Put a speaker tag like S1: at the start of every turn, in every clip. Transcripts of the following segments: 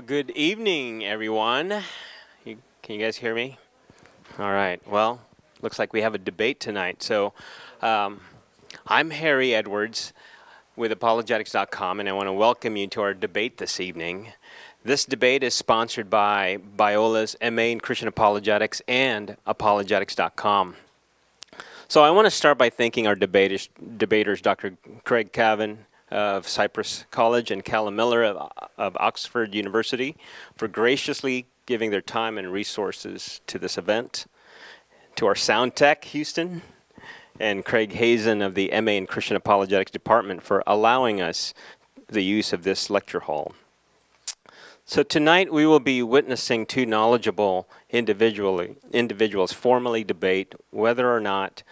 S1: Good evening, everyone. Can you guys hear me? All right. Well, looks like we have a debate tonight. So, I'm Harry Edwards with Apologetics.com, and I want to welcome you to our debate this evening. This debate is sponsored by Biola's MA in Christian Apologetics and Apologetics.com. So I want to start by thanking our debaters, Dr. Cavin of Cypress College and Calum Miller of Oxford University, for graciously giving their time and resources to this event. To our sound tech, Houston, and Craig Hazen of the MA in Christian Apologetics Department for allowing us the use of this lecture hall. So tonight we will be witnessing two knowledgeable individuals formally debate whether or not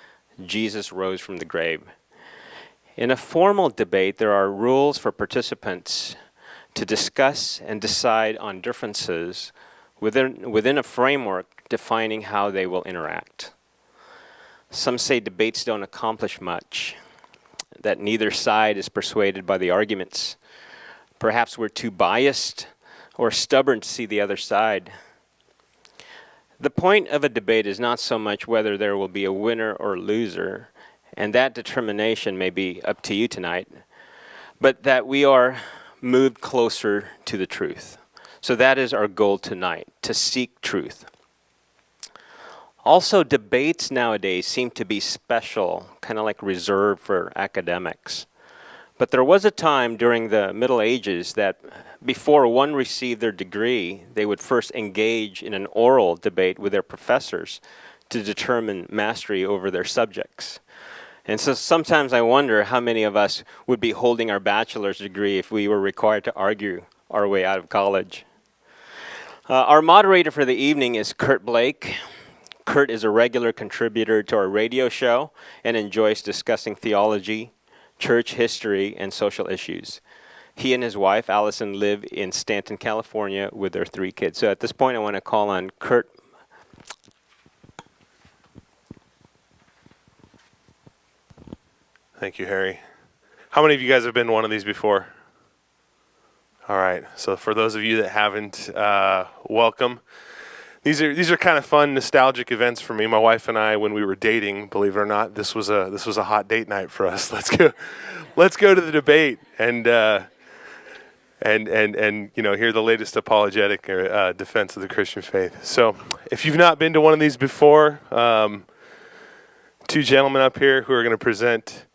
S1: Jesus rose from the grave. In a formal debate, there are rules for participants to discuss and decide on differences within a framework defining how they will interact. Some say debates don't accomplish much, that neither side is persuaded by the arguments. Perhaps we're too biased or stubborn to see the other side. The point of a debate is not so much whether there will be a winner or loser, and that determination may be up to you tonight, but that we are moved closer to the truth. So that is our goal tonight, to seek truth. Also, debates nowadays seem to be special, kind of like reserved for academics. But there was a time during the Middle Ages that before one received their degree, they would first engage in an oral debate with their professors to determine mastery over their subjects. And so sometimes I wonder how many of us would be holding our bachelor's degree if we were required to argue our way out of college. Our moderator for the evening is Kurt Blake. Kurt is a regular contributor to our radio show and enjoys discussing theology, church history, and social issues. He and his wife, Allison, live in Stanton, California with their 3 kids. So at this point, I want to call on Kurt.
S2: Thank you, Harry. How many of you guys have been to one of these before? All right. So for those of you that haven't, welcome. These are kind of fun, nostalgic events for me. My wife and I, when we were dating, believe it or not, this was a hot date night for us. Let's go to the debate and hear the latest apologetic defense of the Christian faith. So if you've not been to one of these before, 2 gentlemen up here who are going to present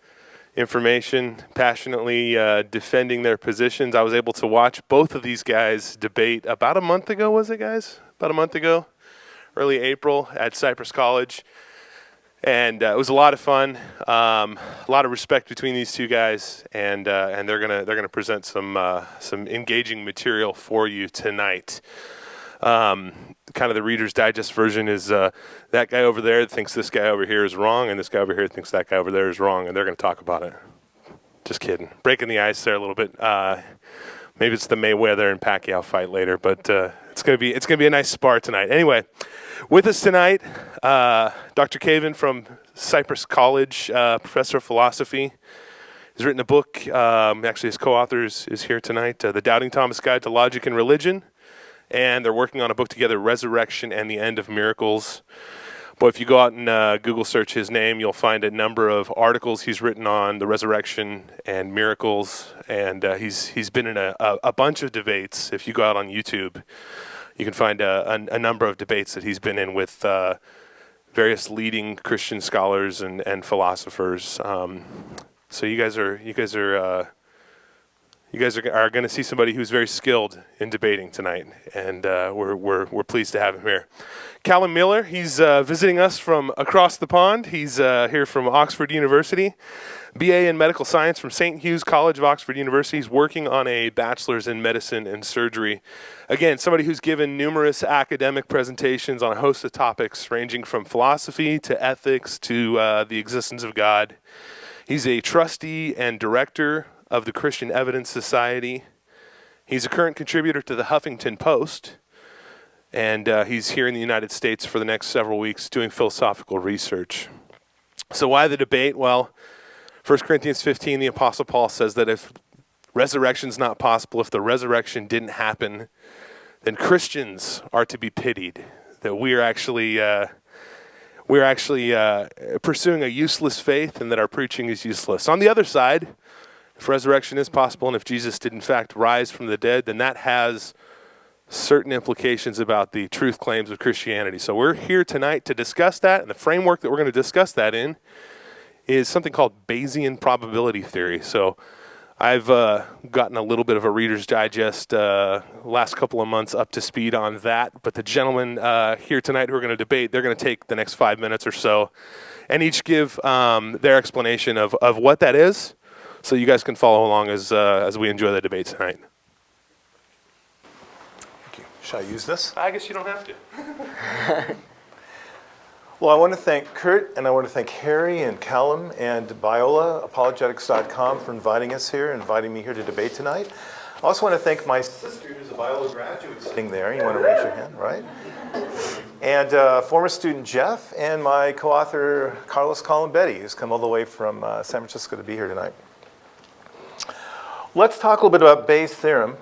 S2: information, passionately defending their positions. I was able to watch both of these guys debate about a month ago, was it, guys? About a month ago, early April at Cypress College. And it was a lot of fun, a lot of respect between these 2 guys, and they're gonna present some engaging material for you tonight. Kind of the Reader's Digest version is that guy over there thinks this guy over here is wrong, and this guy over here thinks that guy over there is wrong, and they're going to talk about it. Just kidding. Breaking the ice there a little bit. Maybe it's the Mayweather and Pacquiao fight later, but it's going to be a nice spar tonight. Anyway, with us tonight, Dr. Cavin from Cypress College, professor of philosophy. He's written a book. Actually, his co-author is here tonight, The Doubting Thomas Guide to Logic and Religion. And they're working on a book together, Resurrection and the End of Miracles. But if you go out and Google search his name, you'll find a number of articles he's written on the resurrection and miracles. And he's been in a bunch of debates. If you go out on YouTube, you can find a number of debates that he's been in with various leading Christian scholars and philosophers. So you guys are going to see somebody who's very skilled in debating tonight, and we're pleased to have him here. Calum Miller, he's visiting us from across the pond. He's here from Oxford University, BA in Medical Science from St. Hugh's College of Oxford University. He's working on a bachelor's in medicine and surgery. Again, somebody who's given numerous academic presentations on a host of topics ranging from philosophy to ethics to the existence of God. He's a trustee and director of the Christian Evidence Society. He's a current contributor to the Huffington Post, and he's here in the United States for the next several weeks doing philosophical research. So why the debate? Well, 1 Corinthians 15, the Apostle Paul says that if resurrection's not possible, if the resurrection didn't happen, then Christians are to be pitied, that we're actually pursuing a useless faith and that our preaching is useless. On the other side, if resurrection is possible and if Jesus did in fact rise from the dead, then that has certain implications about the truth claims of Christianity. So we're here tonight to discuss that, and the framework that we're going to discuss that in is something called Bayesian probability theory. So I've gotten a little bit of a Reader's Digest last couple of months up to speed on that, but the gentlemen here tonight who are going to debate, they're going to take the next 5 minutes or so and each give their explanation of what that is, so you guys can follow along as we enjoy the debate tonight.
S3: Thank you. Should I use this?
S2: I guess you don't have to.
S3: Well, I want to thank Kurt, and I want to thank Harry and Calum and Biola, apologetics.com, for inviting us here, inviting me here to debate tonight. I also want to thank my sister, who's a Biola graduate sitting there. You want to raise your hand, right? And former student Jeff, and my co-author Carlos Colombetti, who's come all the way from San Francisco to be here tonight. Let's talk a little bit about Bayes' theorem.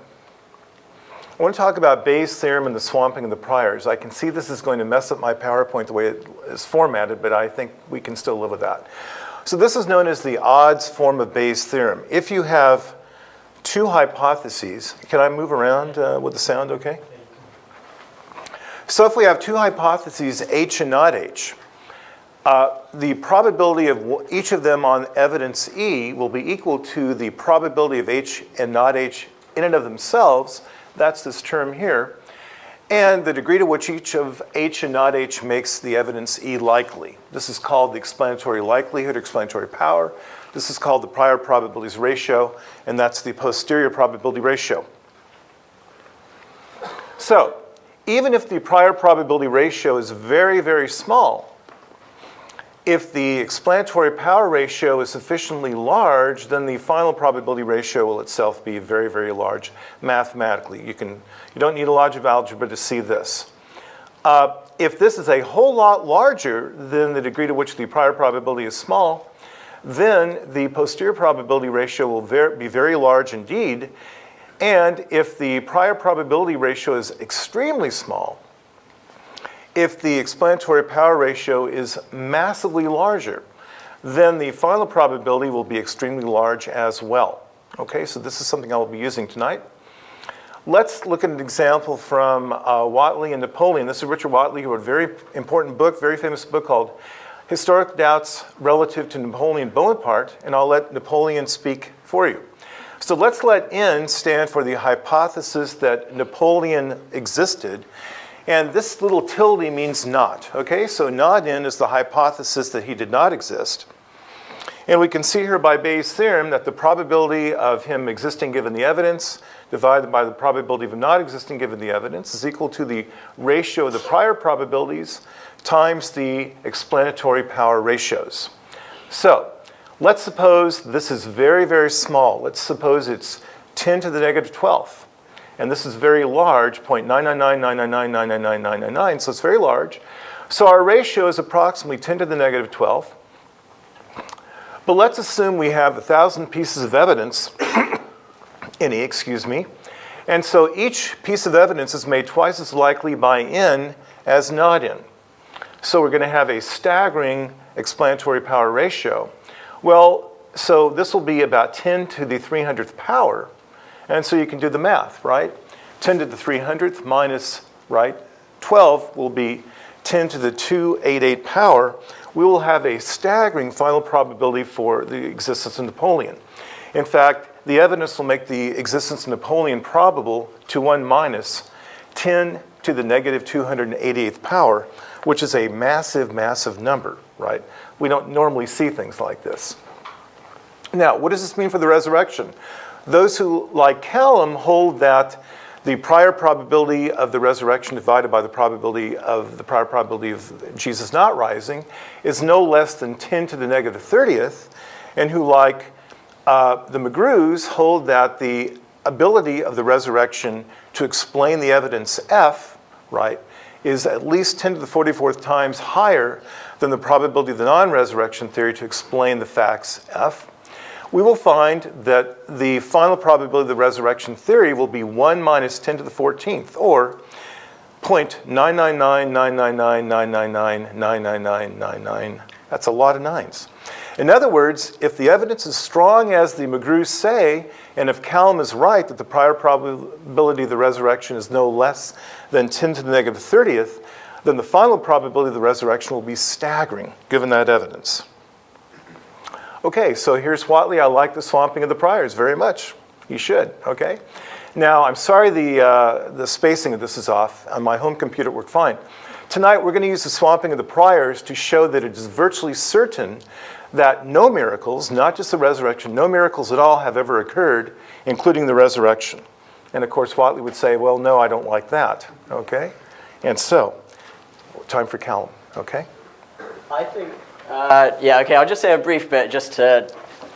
S3: I want to talk about Bayes' theorem and the swamping of the priors. I can see this is going to mess up my PowerPoint the way it is formatted, but I think we can still live with that. So this is known as the odds form of Bayes' theorem. If you have two hypotheses, can I move around with the sound okay? So if we have two hypotheses, H and not H, the probability of each of them on evidence E will be equal to the probability of H and not H in and of themselves. That's this term here. And the degree to which each of H and not H makes the evidence E likely. This is called the explanatory likelihood or explanatory power. This is called the prior probabilities ratio, and that's the posterior probability ratio. So, even if the prior probability ratio is very, very small, if the explanatory power ratio is sufficiently large, then the final probability ratio will itself be very, very large mathematically. You don't need a lot of algebra to see this. If this is a whole lot larger than the degree to which the prior probability is small, then the posterior probability ratio will be very large indeed. And if the prior probability ratio is extremely small, if the explanatory power ratio is massively larger, then the final probability will be extremely large as well. Okay, so this is something I will be using tonight. Let's look at an example from Whately and Napoleon. This is Richard Whately, who wrote a very important book, very famous book called Historic Doubts Relative to Napoleon Bonaparte, and I'll let Napoleon speak for you. So let's let N stand for the hypothesis that Napoleon existed. And this little tilde means not, okay? So not N is the hypothesis that he did not exist. And we can see here by Bayes' theorem that the probability of him existing given the evidence divided by the probability of him not existing given the evidence is equal to the ratio of the prior probabilities times the explanatory power ratios. So let's suppose this is very, very small. Let's suppose it's 10 to the negative 12th. And this is very large, 0.99999999999, so it's very large. So our ratio is approximately 10 to the negative 12th. But let's assume we have 1,000 pieces of evidence, N, excuse me. And so each piece of evidence is made twice as likely by N as not N. So we're going to have a staggering explanatory power ratio. Well, so this will be about 10 to the 300th power. And so you can do the math, right? 10 to the 300th minus, right, 12 will be 10 to the 288 power. We will have a staggering final probability for the existence of Napoleon. In fact, the evidence will make the existence of Napoleon probable to 1 minus 10 to the negative 288th power, which is a massive, massive number, right? We don't normally see things like this. Now, what does this mean for the resurrection? Those who, like Calum, hold that the prior probability of the resurrection divided by the probability of the prior probability of Jesus not rising is no less than 10 to the negative 30th, and who, like the McGrews, hold that the ability of the resurrection to explain the evidence F, right, is at least 10 to the 44th times higher than the probability of the non-resurrection theory to explain the facts F. we will find that the final probability of the resurrection theory will be 1 minus 10 to the 14th, or 0.9999999999999. That's a lot of nines. In other words, if the evidence is strong as the McGrews say, and if Calum is right that the prior probability of the resurrection is no less than 10 to the negative 30th, then the final probability of the resurrection will be staggering, given that evidence. Okay, so here's Whatley. I like the swamping of the priors very much. You should, okay? Now, I'm sorry the spacing of this is off. On my home computer, it worked fine. Tonight, we're going to use the swamping of the priors to show that it is virtually certain that no miracles, not just the resurrection, no miracles at all have ever occurred, including the resurrection. And of course, Whatley would say, well, no, I don't like that, okay? And so, time for Calum, okay?
S4: I think, yeah, okay, I'll just say a brief bit just to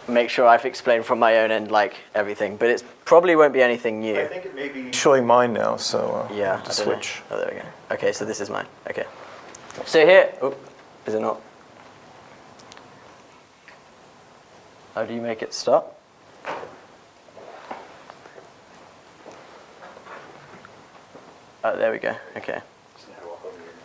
S4: make sure I've explained from my own end, like, everything. But it probably won't be anything new.
S3: I think it may be showing mine now, so
S4: yeah,
S3: I'll have to switch.
S4: Oh, there we go. Okay, so this is mine. Okay. So here, oh, is it not? How do you make it stop? Oh, there we go. Okay.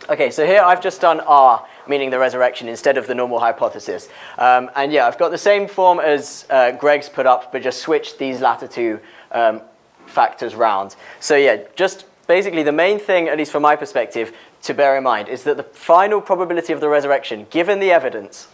S4: Okay, so here I've just done R, meaning the resurrection, instead of the normal hypothesis. And yeah, I've got the same form as Greg's put up, but just switched these latter two factors round. So yeah, just basically the main thing, at least from my perspective, to bear in mind is that the final probability of the resurrection, given the evidence,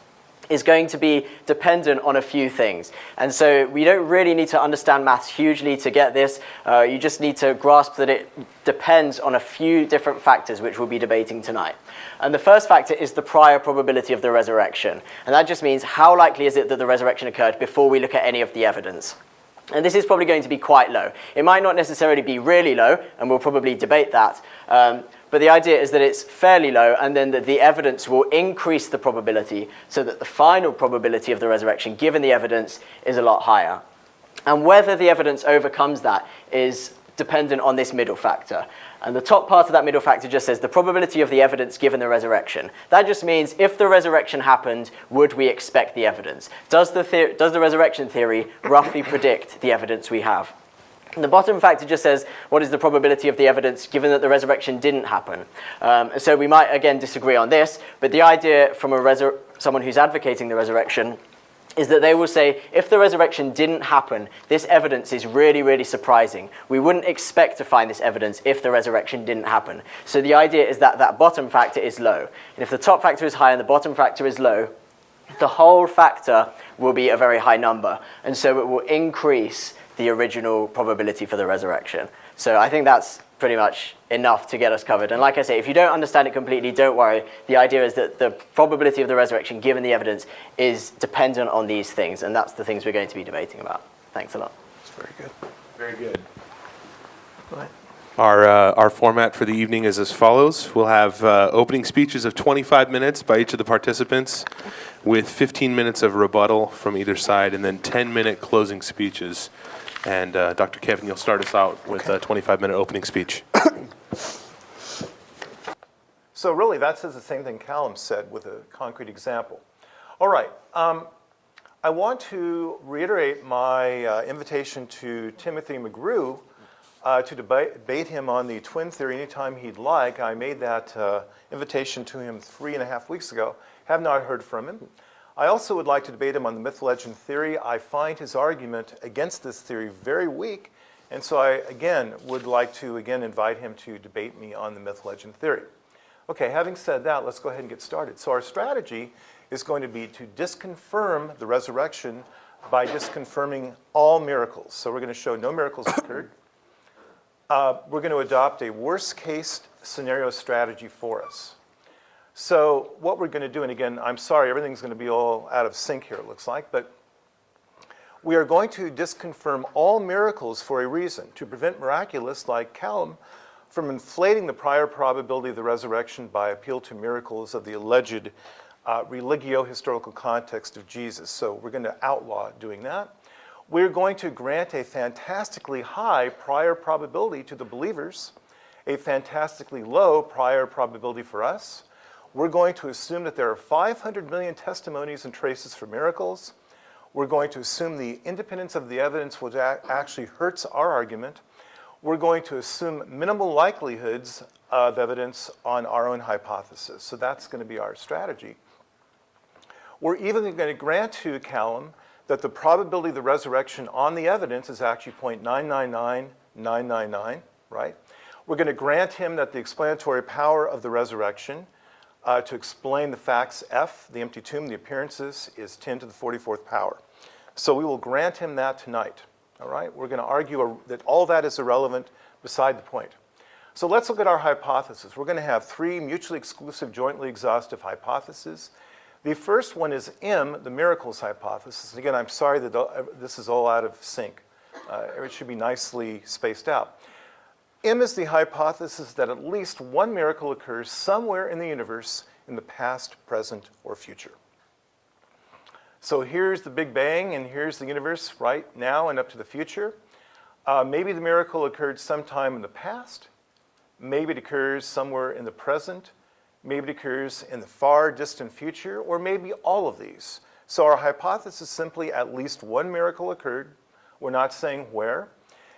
S4: is going to be dependent on a few things. And so we don't really need to understand maths hugely to get this. You just need to grasp that it depends on a few different factors, which we'll be debating tonight. And the first factor is the prior probability of the resurrection. And that just means how likely is it that the resurrection occurred before we look at any of the evidence. And this is probably going to be quite low. It might not necessarily be really low, and we'll probably debate that. But the idea is that it's fairly low, and then that the evidence will increase the probability so that the final probability of the resurrection, given the evidence, is a lot higher. And whether the evidence overcomes that is dependent on this middle factor. And the top part of that middle factor just says the probability of the evidence given the resurrection. That just means if the resurrection happened, would we expect the evidence? Does the resurrection theory roughly predict the evidence we have? And the bottom factor just says, what is the probability of the evidence given that the resurrection didn't happen? So we might, again, disagree on this, but the idea from someone who's advocating the resurrection is that they will say, if the resurrection didn't happen, this evidence is really, really surprising. We wouldn't expect to find this evidence if the resurrection didn't happen. So the idea is that that bottom factor is low. And if the top factor is high and the bottom factor is low, the whole factor will be a very high number. And so it will increase the original probability for the resurrection. So I think that's pretty much enough to get us covered. And like I say, if you don't understand it completely, don't worry. The idea is that the probability of the resurrection, given the evidence, is dependent on these things, and that's the things we're going to be debating about. Thanks a lot.
S3: That's very good.
S2: Very good.
S3: Go ahead.
S2: Our format for the evening is as follows. We'll have opening speeches of 25 minutes by each of the participants, with 15 minutes of rebuttal from either side, and then 10-minute closing speeches. And Dr. Cavin, you'll start us out with a 25-minute opening speech.
S3: So really, that says the same thing Calum said with a concrete example. All right. I want to reiterate my invitation to Timothy McGrew to debate him on the twin theory anytime he'd like. I made that invitation to him 3.5 weeks ago. Have not heard from him. I also would like to debate him on the myth-legend theory. I find his argument against this theory very weak, and so I, again, would like to, invite him to debate me on the myth-legend theory. Okay, having said that, let's go ahead and get started. So our strategy is going to be to disconfirm the resurrection by disconfirming all miracles. So we're going to show no miracles occurred. We're going to adopt a worst-case scenario strategy for us. So what we're going to do, and again, I'm sorry, everything's going to be all out of sync here, it looks like, but we are going to disconfirm all miracles for a reason, to prevent miraculous, like Calum, from inflating the prior probability of the resurrection by appeal to miracles of the alleged religio-historical context of Jesus. So we're going to outlaw doing that. We're going to grant a fantastically high prior probability to the believers, a fantastically low prior probability for us. We're going to assume that there are 500 million testimonies and traces for miracles. We're going to assume the independence of the evidence, which actually hurts our argument. We're going to assume minimal likelihoods of evidence on our own hypothesis. So that's going to be our strategy. We're even going to grant to Calum that the probability of the resurrection on the evidence is actually 0.999999, right? We're going to grant him that the explanatory power of the resurrection to explain the facts F, the empty tomb, the appearances, is 10 to the 44th power. So we will grant him that tonight, all right? We're going to argue that all that is irrelevant beside the point. So let's look at our hypothesis. We're going to have 3 mutually exclusive, jointly exhaustive hypotheses. The first one is M, the miracles hypothesis. And again, I'm sorry that this is all out of sync. It should be nicely spaced out. M is the hypothesis that at least one miracle occurs somewhere in the universe in the past, present, or future. So here's the Big Bang, and here's the universe right now and up to the future. Maybe the miracle occurred sometime in the past. Maybe it occurs somewhere in the present. Maybe it occurs in the far distant future, or maybe all of these. So our hypothesis is simply at least one miracle occurred. We're not saying where.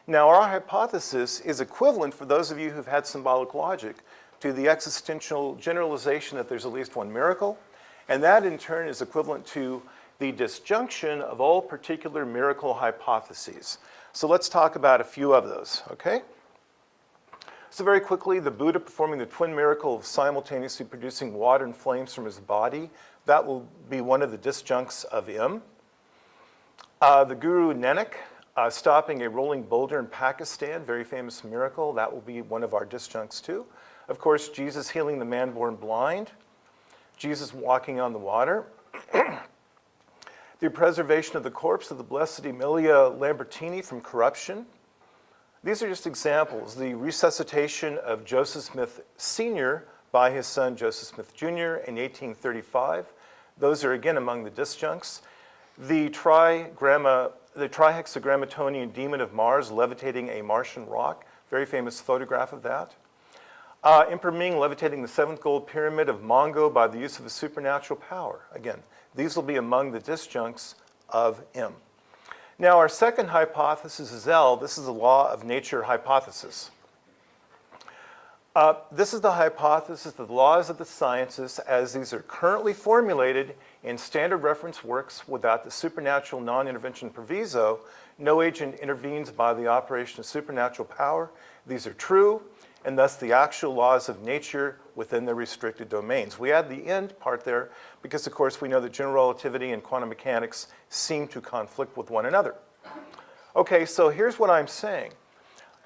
S3: Now, our hypothesis is equivalent, for those of you who've had symbolic logic, to the existential generalization that there's at least one miracle. And that, in turn, is equivalent to the disjunction of all particular miracle hypotheses. So let's talk about a few of those, okay? So very quickly, the Buddha performing the twin miracle of simultaneously producing water and flames from his body, that will be one of the disjuncts of M. The Guru Nanak stopping a rolling boulder in Pakistan, very famous miracle, that will be one of our disjuncts too. Of course, Jesus healing the man born blind, Jesus walking on the water, the preservation of the corpse of the Blessed Emilia Lambertini from corruption. These are just examples. The resuscitation of Joseph Smith Sr. by his son Joseph Smith Jr. in 1835. Those are again among the disjuncts. The trihexagrammatonian demon of Mars levitating a Martian rock. Very famous photograph of that. Emperor Ming levitating the 7th gold pyramid of Mongo by the use of a supernatural power. Again, these will be among the disjuncts of M. Now, our second hypothesis is L. This is the law of nature hypothesis. This is the hypothesis that the laws of the sciences, as these are currently formulated in standard reference works without the supernatural non-intervention proviso, no agent intervenes by the operation of supernatural power. These are true, and thus the actual laws of nature within their restricted domains. We add the end part there because, of course, we know that general relativity and quantum mechanics seem to conflict with one another. Okay, so here's what I'm saying.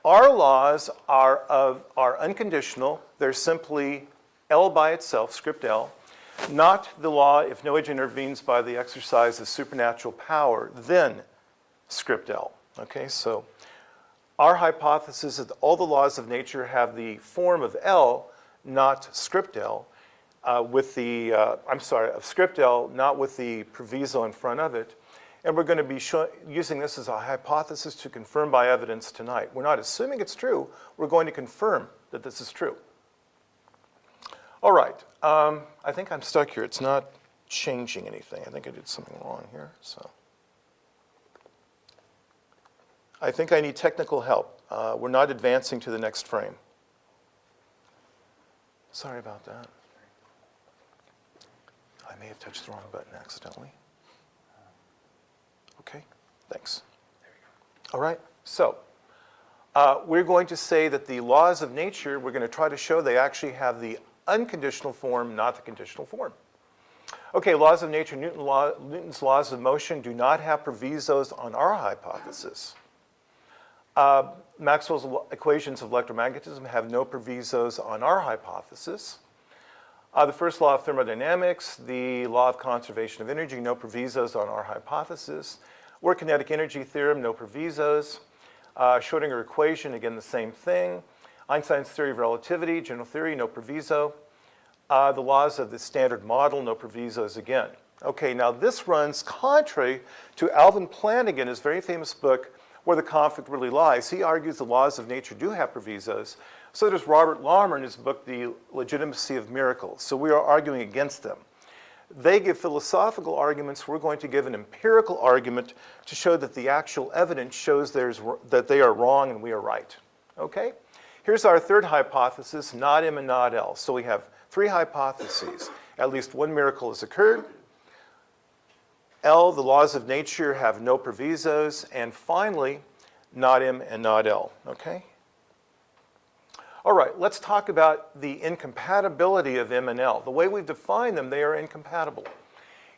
S3: Our laws are unconditional. They're simply L by itself, script L, not the law if no agent intervenes by the exercise of supernatural power, then script L. Okay, so our hypothesis is that all the laws of nature have the form of L, not script L, of script L, not with the proviso in front of it. And we're going to be using this as a hypothesis to confirm by evidence tonight. We're not assuming it's true. We're going to confirm that this is true. All right. I think I'm stuck here. It's not changing anything. I think I did something wrong here. So I think I need technical help. We're not advancing to the next frame. Sorry about that. I may have touched the wrong button accidentally. Okay, thanks. All right, so we're going to say that the laws of nature, we're going to try to show they actually have the unconditional form, not the conditional form. Okay, laws of nature, Newton's laws of motion do not have provisos on our hypothesis. Maxwell's equations of electromagnetism have no provisos on our hypothesis. The first law of thermodynamics, the law of conservation of energy, no provisos on our hypothesis. Work kinetic energy theorem, no provisos. Schrodinger equation, again, the same thing. Einstein's theory of relativity, general theory, no proviso. The laws of the standard model, no provisos again. Okay, now this runs contrary to Alvin Plantinga, his very famous book, Where the Conflict Really Lies. He argues the laws of nature do have provisos. So does Robert Larmer in his book, The Legitimacy of Miracles. So we are arguing against them. They give philosophical arguments. We're going to give an empirical argument to show that the actual evidence shows that they are wrong and we are right. Okay? Here's our third hypothesis, not M and not L. So we have three hypotheses. At least one miracle has occurred. L, the laws of nature have no provisos. And finally, not M and not L. Okay? All right, let's talk about the incompatibility of M and L. The way we've defined them, they are incompatible.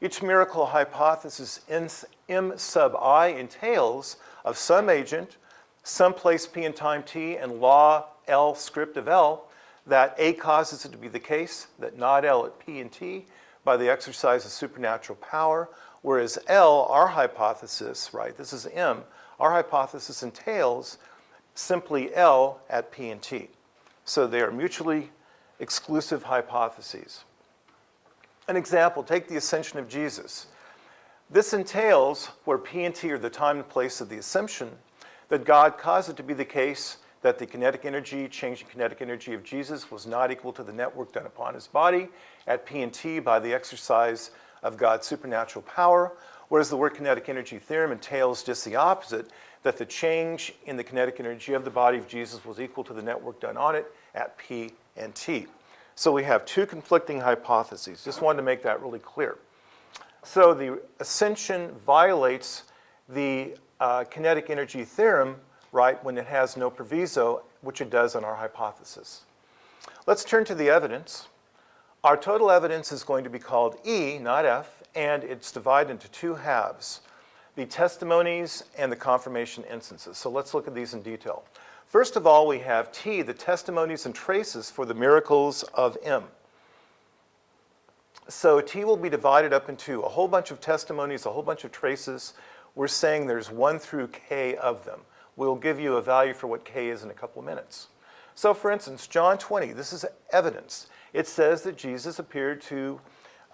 S3: Each miracle hypothesis in M sub I entails of some agent, some place P and time T, and law L script of L, that A causes it to be the case, that not L at P and T, by the exercise of supernatural power, whereas L, our hypothesis, right, this is M, our hypothesis entails simply L at P and T. So they are mutually exclusive hypotheses. An example, take the ascension of Jesus. This entails, where P and T are the time and place of the assumption, that God caused it to be the case that the kinetic energy, change in kinetic energy of Jesus was not equal to the net work done upon his body at P and T by the exercise of God's supernatural power, whereas the work kinetic energy theorem entails just the opposite, that the change in the kinetic energy of the body of Jesus was equal to the net work done on it at P and T. So we have two conflicting hypotheses. Just wanted to make that really clear. So the ascension violates the kinetic energy theorem, right, when it has no proviso, which it does on our hypothesis. Let's turn to the evidence. Our total evidence is going to be called E, not F, and it's divided into two halves, the testimonies and the confirmation instances. So let's look at these in detail. First of all, we have T, the testimonies and traces for the miracles of M. So T will be divided up into a whole bunch of testimonies, a whole bunch of traces. We're saying there's 1 through K of them. We'll give you a value for what K is in a couple of minutes. So for instance, John 20, this is evidence. It says that Jesus appeared to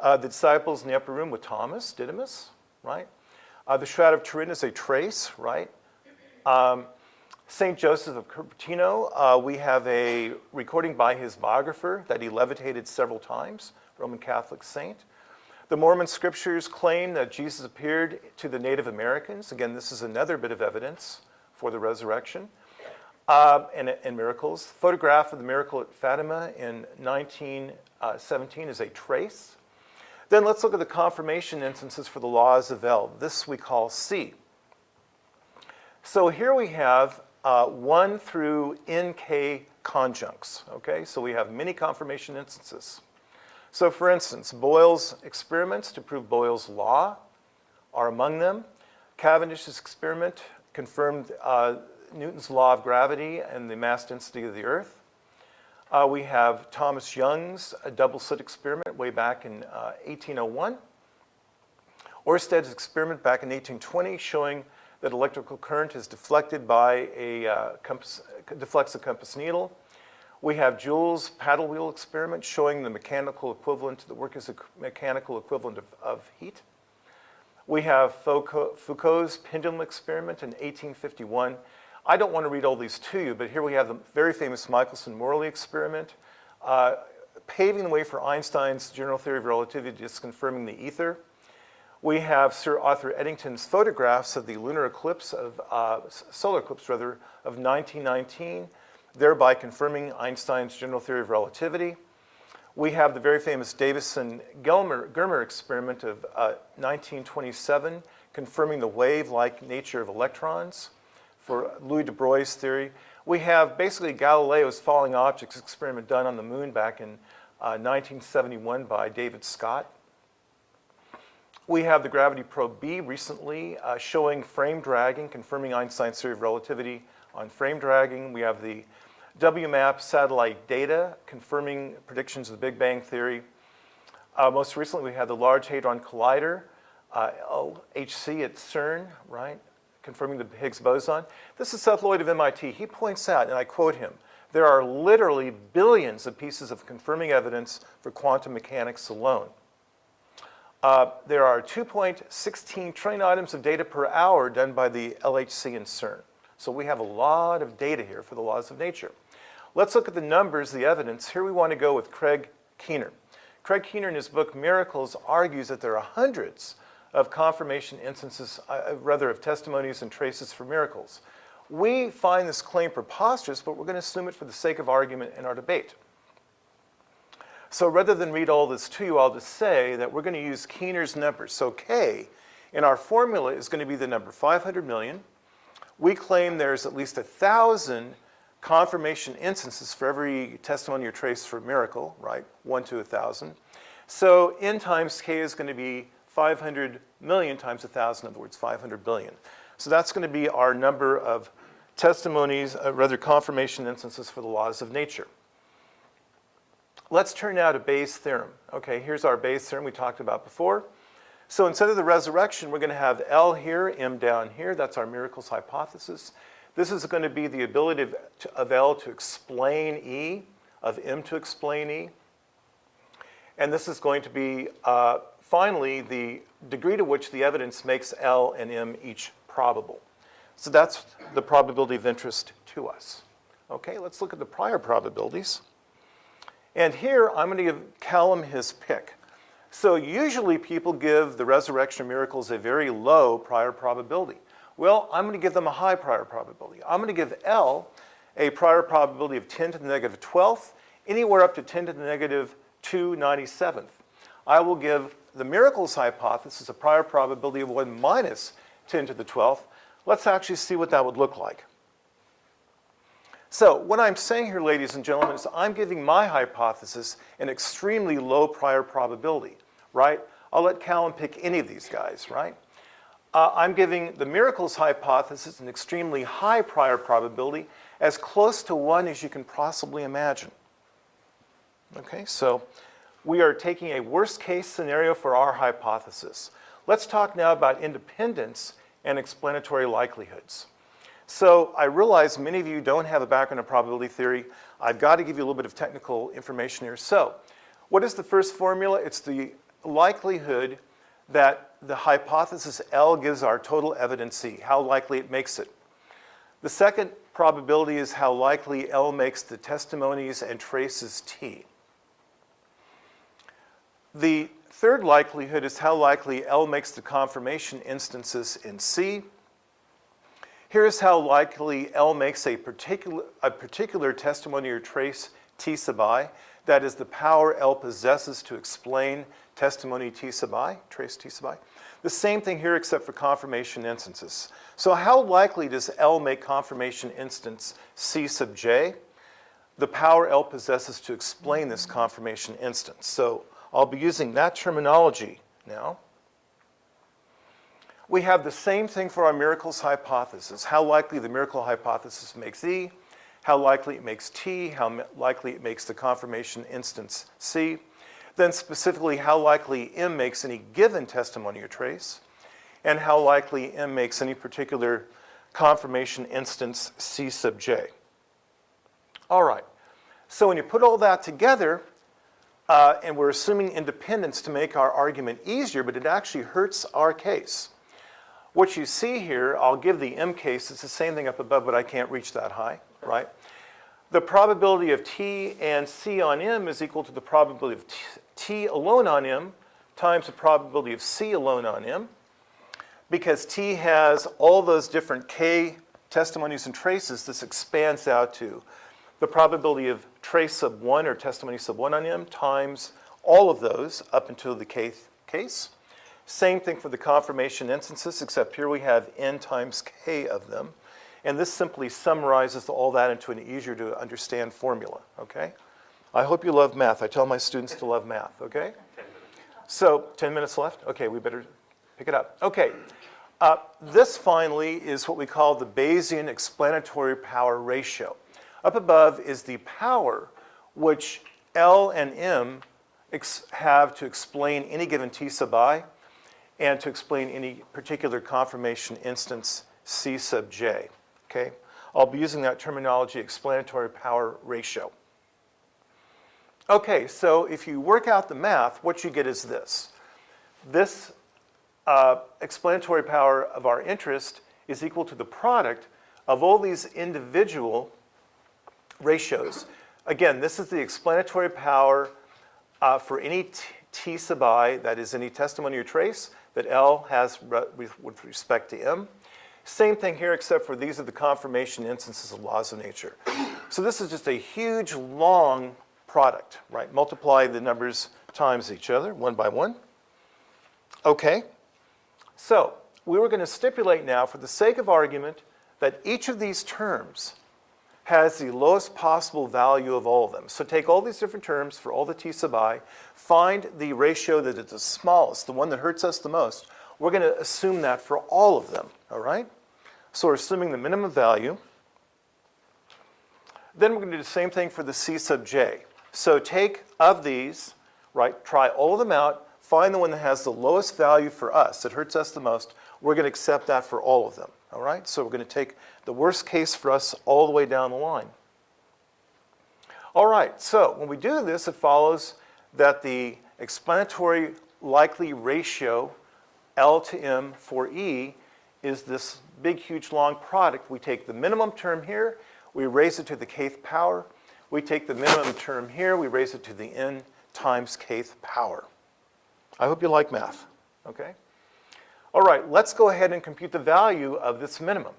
S3: the disciples in the upper room with Thomas, Didymus, right? The Shroud of Turin is a trace, right? St. Joseph of Cupertino, we have a recording by his biographer that he levitated several times, Roman Catholic saint. The Mormon scriptures claim that Jesus appeared to the Native Americans. Again, this is another bit of evidence for the resurrection and miracles. Photograph of the miracle at Fatima in 1917 is a trace. Then let's look at the confirmation instances for the laws of L. This we call C. So here we have 1 through NK conjuncts, okay? So we have many confirmation instances. So for instance, Boyle's experiments to prove Boyle's law are among them. Cavendish's experiment confirmed Newton's law of gravity and the mass density of the Earth. We have Thomas Young's double slit experiment way back in 1801. Ørsted's experiment back in 1820 showing that electrical current is deflected by deflects a compass needle. We have Joule's paddle wheel experiment showing the mechanical equivalent, the work is a mechanical equivalent of heat. We have Foucault's pendulum experiment in 1851. I don't want to read all these to you, but here we have the very famous Michelson-Morley experiment, paving the way for Einstein's general theory of relativity, just confirming the ether. We have Sir Arthur Eddington's photographs of the lunar eclipse solar eclipse rather, of 1919, thereby confirming Einstein's general theory of relativity. We have the very famous Davison-Germer experiment of 1927, confirming the wave-like nature of electrons for Louis de Broglie's theory. We have basically Galileo's falling objects experiment done on the moon back in 1971 by David Scott. We have the gravity probe B recently showing frame dragging, confirming Einstein's theory of relativity on frame dragging. We have the WMAP satellite data confirming predictions of the Big Bang Theory. Most recently, we had the Large Hadron Collider, LHC at CERN, right, confirming the Higgs boson. This is Seth Lloyd of MIT. He points out, and I quote him, there are literally billions of pieces of confirming evidence for quantum mechanics alone. There are 2.16 trillion items of data per hour done by the LHC and CERN. So we have a lot of data here for the laws of nature. Let's look at the numbers, the evidence. Here we want to go with Craig Keener. Craig Keener in his book Miracles argues that there are hundreds of confirmation instances, rather of testimonies and traces for miracles. We find this claim preposterous, but we're going to assume it for the sake of argument in our debate. So rather than read all this to you, I'll just say that we're going to use Keener's numbers. So K in our formula is going to be the number 500 million. We claim there's at least 1,000 confirmation instances for every testimony or trace for miracle, right? 1 to 1,000. So N times K is going to be 500 million times 1,000, in other words, 500 billion. So that's going to be our number of testimonies, rather confirmation instances for the laws of nature. Let's turn now to Bayes' theorem. Okay, here's our Bayes' theorem we talked about before. So instead of the resurrection, we're going to have L here, M down here. That's our miracles hypothesis. This is going to be the ability of L to explain E, of M to explain E. And this is going to be, finally, the degree to which the evidence makes L and M each probable. So that's the probability of interest to us. Okay, let's look at the prior probabilities. And here, I'm going to give Calum his pick. So usually people give the resurrection of miracles a very low prior probability. Well, I'm going to give them a high prior probability. I'm going to give L a prior probability of 10 to the negative 12th, anywhere up to 10 to the negative 297th. I will give the miracles hypothesis a prior probability of 1 minus 10 to the 12th. Let's actually see what that would look like. So what I'm saying here, ladies and gentlemen, is I'm giving my hypothesis an extremely low prior probability, right? I'll let Calum pick any of these guys, right? I'm giving the miracles hypothesis an extremely high prior probability, as close to 1 as you can possibly imagine. Okay, so we are taking a worst case scenario for our hypothesis. Let's talk now about independence and explanatory likelihoods. So I realize many of you don't have a background in probability theory. I've got to give you a little bit of technical information here. So what is the first formula? It's the likelihood that the hypothesis L gives our total evidence C, how likely it makes it. The second probability is how likely L makes the testimonies and traces T. The third likelihood is how likely L makes the confirmation instances in C. Here's how likely L makes a particular testimony or trace T sub I, that is the power L possesses to explain testimony T sub I, trace T sub I. The same thing here except for confirmation instances. So how likely does L make confirmation instance C sub J? The power L possesses to explain this confirmation instance. So I'll be using that terminology now. We have the same thing for our miracles hypothesis. How likely the miracle hypothesis makes E, how likely it makes T, how likely it makes the confirmation instance C. Then specifically how likely M makes any given testimony or trace, and how likely M makes any particular confirmation instance C sub J. All right, so when you put all that together, and we're assuming independence to make our argument easier, but it actually hurts our case. What you see here, I'll give the M case, it's the same thing up above, but I can't reach that high, right? The probability of T and C on M is equal to the probability of T alone on M times the probability of C alone on M, because T has all those different K testimonies and traces. This expands out to the probability of trace sub 1 or testimony sub 1 on M times all of those up until the kth case. Same thing for the confirmation instances, except here we have N times K of them. And this simply summarizes all that into an easier to understand formula, okay? I hope you love math. I tell my students to love math, okay? 10 minutes. So 10 minutes left? Okay, we better pick it up. Okay, this finally is what we call the Bayesian explanatory power ratio. Up above is the power which L and M have to explain any given T sub I and to explain any particular confirmation instance C sub J, okay? I'll be using that terminology, explanatory power ratio. Okay, so if you work out the math, what you get is this. This explanatory power of our interest is equal to the product of all these individual ratios. Again, this is the explanatory power for any t sub I that is any testimony or trace that L has with respect to M. Same thing here, except for these are the confirmation instances of laws of nature. So this is just a huge, long product, right? Multiply the numbers times each other, one by one. Okay. So we were going to stipulate now, for the sake of argument, that each of these terms has the lowest possible value of all of them. So take all these different terms for all the t sub I, find the ratio that is the smallest, the one that hurts us the most. We're going to assume that for all of them, all right? So we're assuming the minimum value. Then we're going to do the same thing for the c sub j. So take of these, right, try all of them out, find the one that has the lowest value for us, that hurts us the most. We're going to accept that for all of them, all right? So we're going to take the worst case for us all the way down the line. All right, so when we do this, it follows that the explanatory likely ratio L to M for E is this big, huge, long product. We take the minimum term here, we raise it to the kth power. We take the minimum term here, we raise it to the n times kth power. I hope you like math, okay? All right, let's go ahead and compute the value of this minimum.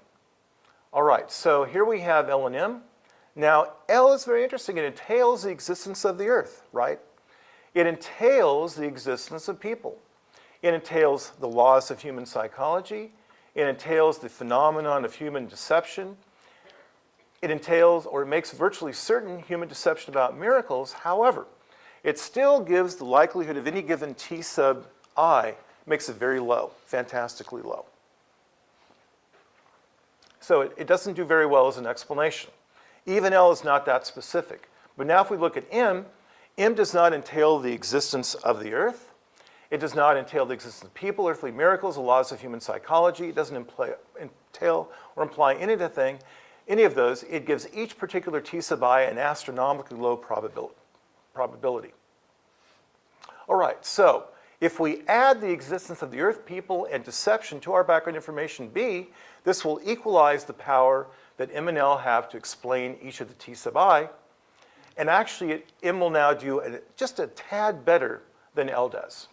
S3: All right, so here we have L and M. Now, L is very interesting. It entails the existence of the earth, right? It entails the existence of people. It entails the laws of human psychology. It entails the phenomenon of human deception. It entails, or it makes virtually certain, human deception about miracles. However, it still gives the likelihood of any given t sub I, makes it very low, fantastically low. So it doesn't do very well as an explanation. Even L is not that specific. But now if we look at M, M does not entail the existence of the earth. It does not entail the existence of people, earthly miracles, the laws of human psychology. It doesn't entail or imply any of those. It gives each particular t sub I an astronomically low probability. All right, so if we add the existence of the earth, people, and deception to our background information B, this will equalize the power that M and L have to explain each of the t sub I. And actually, M will now do just a tad better than L does.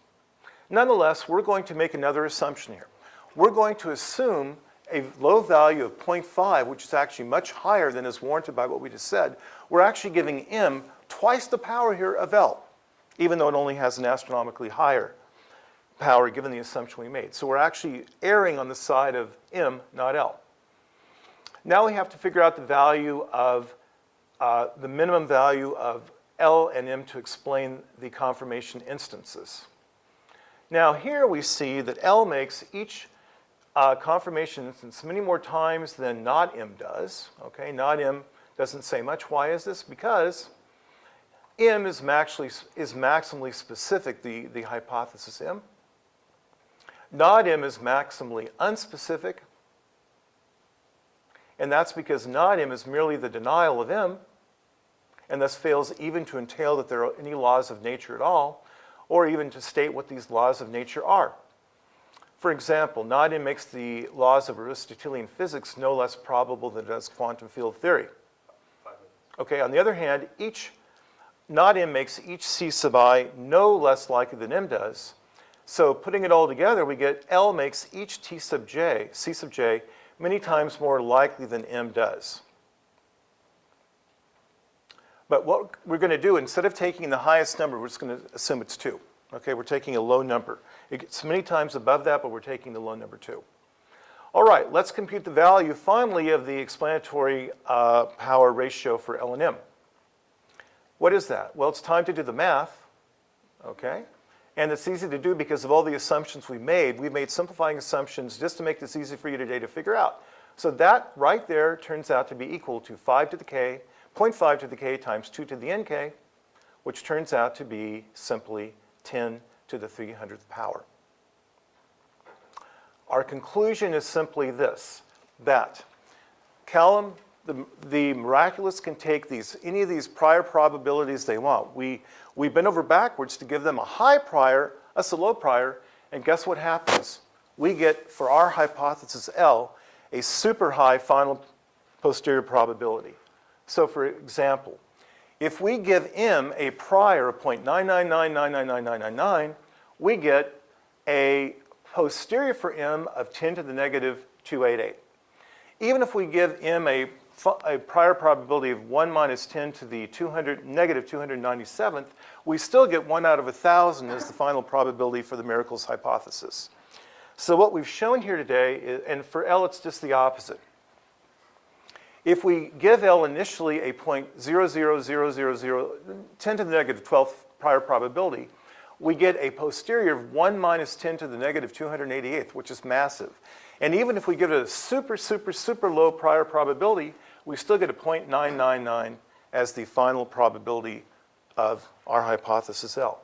S3: Nonetheless, we're going to make another assumption here. We're going to assume a low value of 0.5, which is actually much higher than is warranted by what we just said. We're actually giving M twice the power here of L, even though it only has an astronomically higher power given the assumption we made. So we're actually erring on the side of M, not L. Now we have to figure out the value of the minimum value of L and M to explain the confirmation instances. Now here we see that L makes each confirmation instance many more times than not M does. Okay, not M doesn't say much. Why is this? Because M is maximally specific, the hypothesis M. Not M is maximally unspecific. And that's because not M is merely the denial of M, and thus fails even to entail that there are any laws of nature at all, or even to state what these laws of nature are. For example, not M makes the laws of Aristotelian physics no less probable than does quantum field theory. Okay, on the other hand, not M makes each C sub I no less likely than M does. So putting it all together, we get L makes each T sub J, C sub J, many times more likely than M does. But what we're going to do, instead of taking the highest number, we're just going to assume it's 2. Okay, we're taking a low number. It's many times above that, but we're taking the low number 2. All right, let's compute the value, finally, of the explanatory power ratio for L and M. What is that? Well, it's time to do the math, okay? And it's easy to do because of all the assumptions we made. We've made simplifying assumptions just to make this easy for you today to figure out. So that right there turns out to be equal to 5 to the k, 0.5 to the k times 2 to the nk, which turns out to be simply 10 to the 300th power. Our conclusion is simply this, that Calum, the miraculous can take any of these prior probabilities they want. We bend over backwards to give them a high prior, us a low prior, and guess what happens? We get, for our hypothesis L, a super high final posterior probability. So for example, If we give m a prior of 0.999999999, we get a posterior for m of 10 to the negative 288. Even if we give m a prior probability of 1 minus 10 to the negative 297th, we still get 1 out of 1,000 as the final probability for the miracles hypothesis. So what we've shown here today, and for L it's just the opposite. If we give L initially a 0.00000, 10 to the negative 12th prior probability, we get a posterior of 1 minus 10 to the negative 288th, which is massive. And even if we give it a super, super, super low prior probability, we still get a 0.999 as the final probability of our hypothesis L.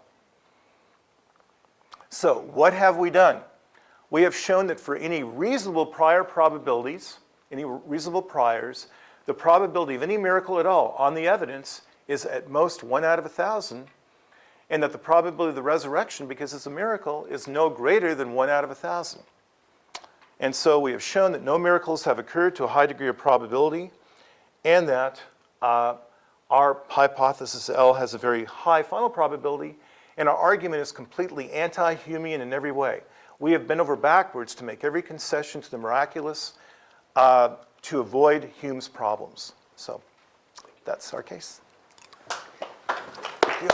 S3: So what have we done? We have shown that for any reasonable prior probabilities, any reasonable priors, the probability of any miracle at all on the evidence is at most 1 out of 1,000, and that the probability of the resurrection, because it's a miracle, is no greater than 1 out of 1,000. And so we have shown that no miracles have occurred to a high degree of probability, and that our hypothesis L has a very high final probability, and our argument is completely anti-Humean in every way. We have bent over backwards to make every concession to the miraculous to avoid Hume's problems. So that's our case. Thank you.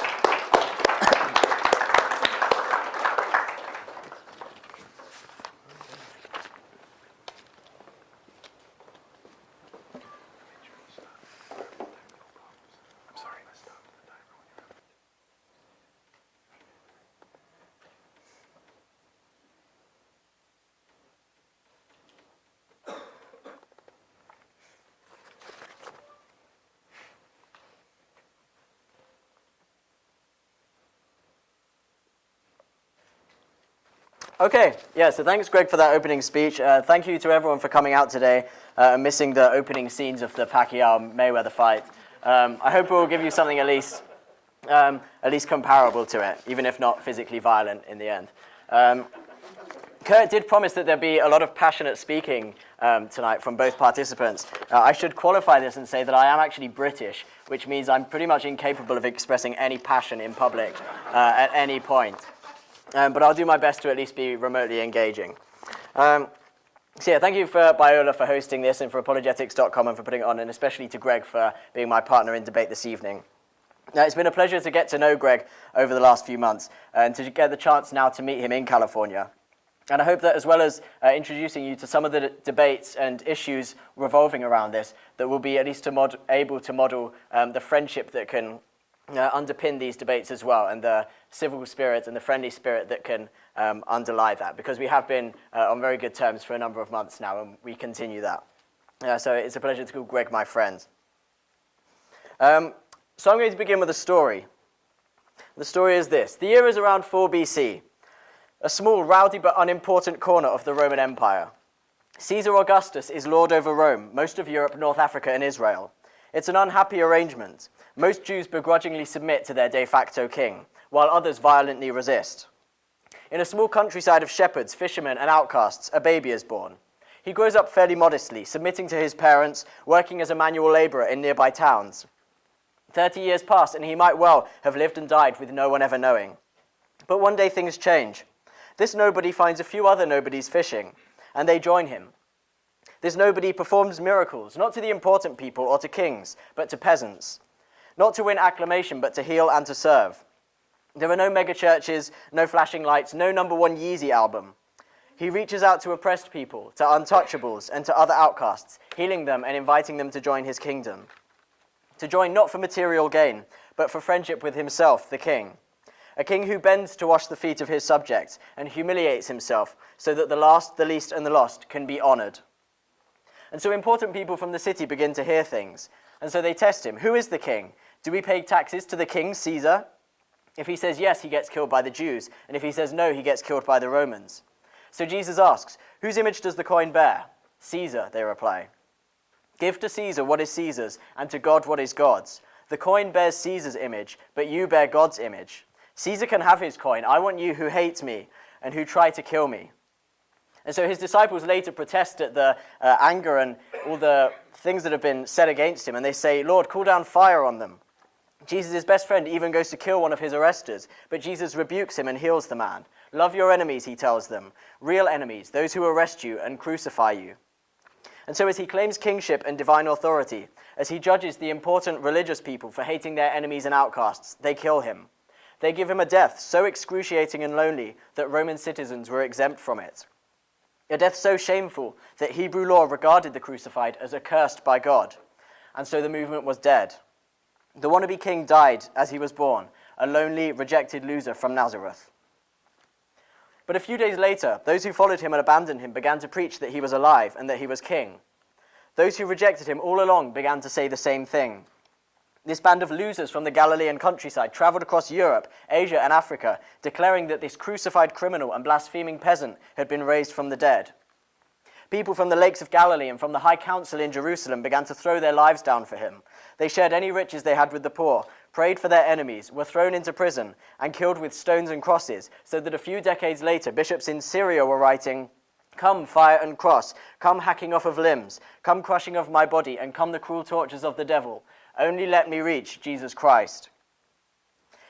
S4: Okay, yeah, so thanks, Greg, for that opening speech. Thank you to everyone for coming out today and missing the opening scenes of the Pacquiao-Mayweather fight. I hope it will give you something at least comparable to it, even if not physically violent in the end. Kurt did promise that there'd be a lot of passionate speaking tonight from both participants. I should qualify this and say that I am actually British, which means I'm pretty much incapable of expressing any passion in public at any point. But I'll do my best to at least be remotely engaging. So yeah, thank you for Biola for hosting this, and for apologetics.com and for putting it on, and especially to Greg for being my partner in debate this evening. It's been a pleasure to get to know Greg over the last few months, and to get the chance now to meet him in California. And I hope that, as well as introducing you to some of the debates and issues revolving around this, that we'll be at least able to model the friendship that can underpin these debates as well, and the civil spirit and the friendly spirit that can underlie that, because we have been on very good terms for a number of months now, and we continue that. So it's a pleasure to call Greg my friend. So I'm going to begin with a story. The story is this. The year is around 4 BC, a small, rowdy but unimportant corner of the Roman Empire. Caesar Augustus is lord over Rome, most of Europe, North Africa, and Israel. It's an unhappy arrangement. Most Jews begrudgingly submit to their de facto king, while others violently resist. In a small countryside of shepherds, fishermen, and outcasts, a baby is born. He grows up fairly modestly, submitting to his parents, working as a manual laborer in nearby towns. 30 years pass, and he might well have lived and died with no one ever knowing. But one day things change. This nobody finds a few other nobodies fishing, and they join him. This nobody performs miracles, not to the important people or to kings, but to peasants. Not to win acclamation, but to heal and to serve. There are no megachurches, no flashing lights, no #1 Yeezy album. He reaches out to oppressed people, to untouchables, and to other outcasts, healing them and inviting them to join his kingdom. To join not for material gain, but for friendship with himself, the king. A king who bends to wash the feet of his subjects and humiliates himself so that the last, the least, and the lost can be honored. And so important people from the city begin to hear things. And so they test him. Who is the king? Do we pay taxes to the king, Caesar? If he says yes, he gets killed by the Jews. And if he says no, he gets killed by the Romans. So Jesus asks, whose image does the coin bear? Caesar, they reply. Give to Caesar what is Caesar's, and to God what is God's. The coin bears Caesar's image, but you bear God's image. Caesar can have his coin. I want you who hate me and who try to kill me. And so his disciples later protest at the anger and all the things that have been said against him. And they say, Lord, call down fire on them. Jesus' best friend even goes to kill one of his arresters, but Jesus rebukes him and heals the man. Love your enemies, he tells them, real enemies, those who arrest you and crucify you. And so as he claims kingship and divine authority, as he judges the important religious people for hating their enemies and outcasts, they kill him. They give him a death so excruciating and lonely that Roman citizens were exempt from it. A death so shameful that Hebrew law regarded the crucified as accursed by God. And so the movement was dead. The wannabe king died as he was born, a lonely, rejected loser from Nazareth. But a few days later, those who followed him and abandoned him began to preach that he was alive and that he was king. Those who rejected him all along began to say the same thing. This band of losers from the Galilean countryside traveled across Europe, Asia, and Africa, declaring that this crucified criminal and blaspheming peasant had been raised from the dead. People from the lakes of Galilee and from the high council in Jerusalem began to throw their lives down for him. They shared any riches they had with the poor, prayed for their enemies, were thrown into prison, and killed with stones and crosses, so that a few decades later, bishops in Syria were writing, "Come, fire and cross, come hacking off of limbs, come crushing of my body, and come the cruel tortures of the devil. Only let me reach Jesus Christ."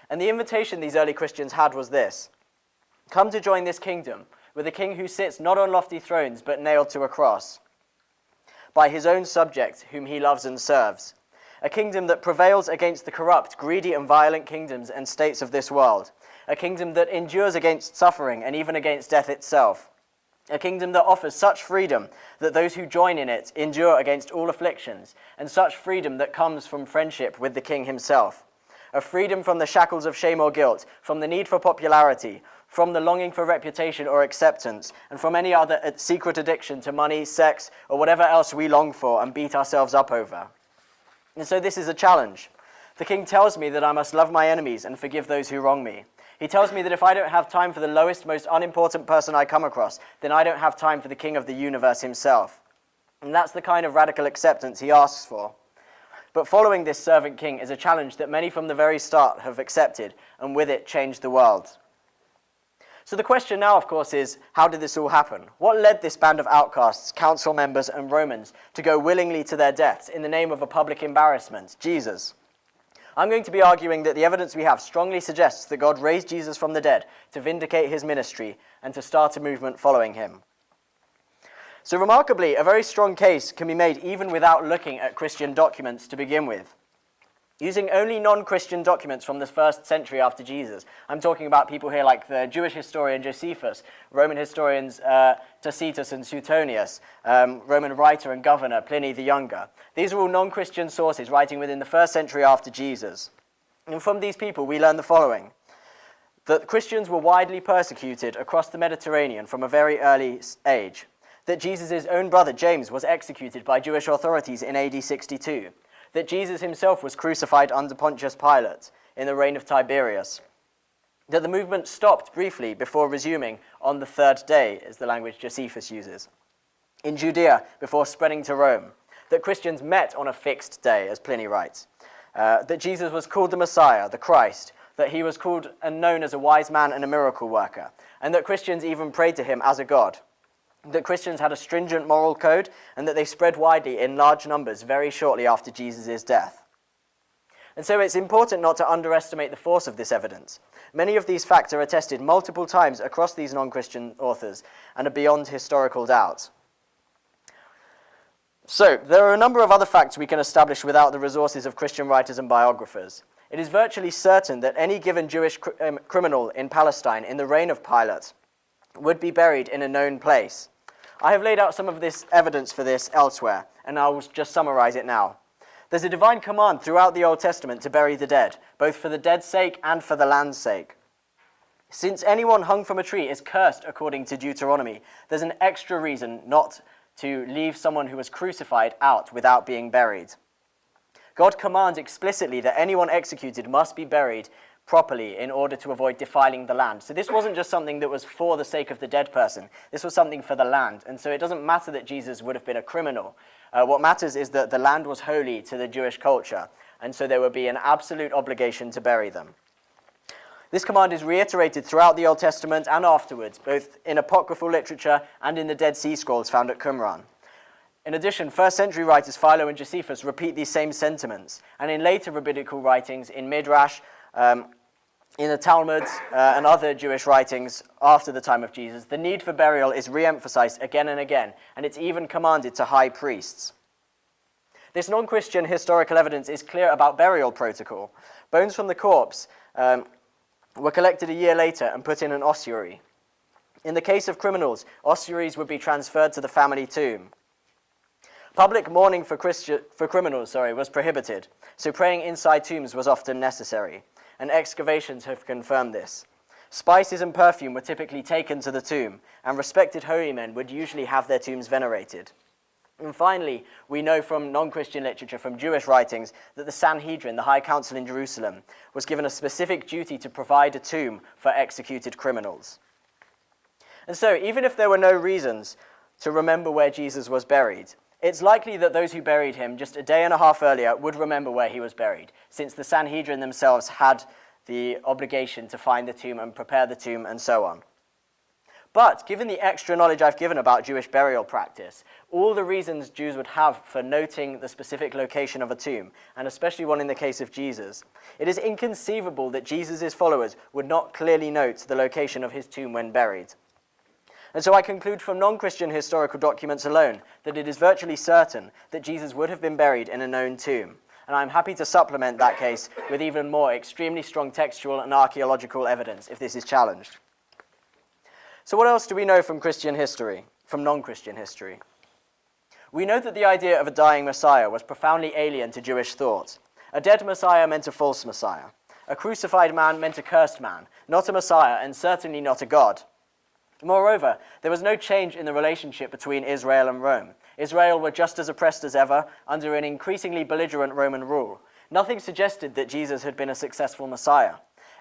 S4: And the invitation these early Christians had was this: come to join this kingdom, with a king who sits not on lofty thrones, but nailed to a cross, by his own subjects, whom he loves and serves. A kingdom that prevails against the corrupt, greedy, and violent kingdoms and states of this world. A kingdom that endures against suffering and even against death itself. A kingdom that offers such freedom that those who join in it endure against all afflictions, and such freedom that comes from friendship with the king himself. A freedom from the shackles of shame or guilt, from the need for popularity, from the longing for reputation or acceptance, and from any other secret addiction to money, sex, or whatever else we long for and beat ourselves up over. And so this is a challenge. The king tells me that I must love my enemies and forgive those who wrong me. He tells me that if I don't have time for the lowest, most unimportant person I come across, then I don't have time for the king of the universe himself. And that's the kind of radical acceptance he asks for. But following this servant king is a challenge that many from the very start have accepted, and with it changed the world. So the question now, of course, is, how did this all happen? What led this band of outcasts, council members, and Romans to go willingly to their deaths in the name of a public embarrassment? Jesus. I'm going to be arguing that the evidence we have strongly suggests that God raised Jesus from the dead to vindicate his ministry and to start a movement following him. So remarkably, a very strong case can be made even without looking at Christian documents to begin with. Using only non-Christian documents from the 1st century after Jesus. I'm talking about people here like the Jewish historian Josephus, Roman historians Tacitus and Suetonius, Roman writer and governor Pliny the Younger. These are all non-Christian sources writing within the 1st century after Jesus. And from these people we learn the following: that Christians were widely persecuted across the Mediterranean from a very early age, that Jesus' own brother James was executed by Jewish authorities in AD 62, that Jesus himself was crucified under Pontius Pilate in the reign of Tiberius, that the movement stopped briefly before resuming on the 3rd day, is the language Josephus uses, in Judea before spreading to Rome, that Christians met on a fixed day, as Pliny writes, that Jesus was called the Messiah, the Christ, that he was called and known as a wise man and a miracle worker, and that Christians even prayed to him as a god, that Christians had a stringent moral code, and that they spread widely in large numbers very shortly after Jesus' death. And so it's important not to underestimate the force of this evidence. Many of these facts are attested multiple times across these non-Christian authors and are beyond historical doubt. So, there are a number of other facts we can establish without the resources of Christian writers and biographers. It is virtually certain that any given Jewish criminal in Palestine in the reign of Pilate would be buried in a known place. I have laid out some of this evidence for this elsewhere, and I will just summarize it now. There's a divine command throughout the Old Testament to bury the dead, both for the dead's sake and for the land's sake. Since anyone hung from a tree is cursed according to Deuteronomy, there's an extra reason not to leave someone who was crucified out without being buried. God commands explicitly that anyone executed must be buried properly in order to avoid defiling the land. So this wasn't just something that was for the sake of the dead person. This was something for the land. And so it doesn't matter that Jesus would have been a criminal. What matters is that the land was holy to the Jewish culture, and so there would be an absolute obligation to bury them. This command is reiterated throughout the Old Testament and afterwards, both in apocryphal literature and in the Dead Sea Scrolls found at Qumran. In addition, first century writers Philo and Josephus repeat these same sentiments, and in later rabbinical writings, in Midrash, in the Talmud, and other Jewish writings after the time of Jesus, the need for burial is re-emphasized again and again, and it's even commanded to high priests. This non-Christian historical evidence is clear about burial protocol. Bones from the corpse were collected a year later and put in an ossuary. In the case of criminals, ossuaries would be transferred to the family tomb. Public mourning for criminals was prohibited, so praying inside tombs was often necessary, and excavations have confirmed this. Spices and perfume were typically taken to the tomb, and respected holy men would usually have their tombs venerated. And finally, we know from non-Christian literature, from Jewish writings, that the Sanhedrin, the High Council in Jerusalem, was given a specific duty to provide a tomb for executed criminals. And so, even if there were no reasons to remember where Jesus was buried, it's likely that those who buried him just a day and a half earlier would remember where he was buried, since the Sanhedrin themselves had the obligation to find the tomb and prepare the tomb and so on. But given the extra knowledge I've given about Jewish burial practice, all the reasons Jews would have for noting the specific location of a tomb, and especially one in the case of Jesus, it is inconceivable that Jesus' followers would not clearly note the location of his tomb when buried. And so I conclude from non-Christian historical documents alone that it is virtually certain that Jesus would have been buried in a known tomb. And I'm happy to supplement that case with even more extremely strong textual and archaeological evidence if this is challenged. So what else do we know from Christian history, from non-Christian history? We know that the idea of a dying Messiah was profoundly alien to Jewish thought. A dead Messiah meant a false Messiah. A crucified man meant a cursed man, not a Messiah, and certainly not a God. Moreover, there was no change in the relationship between Israel and Rome. Israel were just as oppressed as ever, under an increasingly belligerent Roman rule. Nothing suggested that Jesus had been a successful Messiah.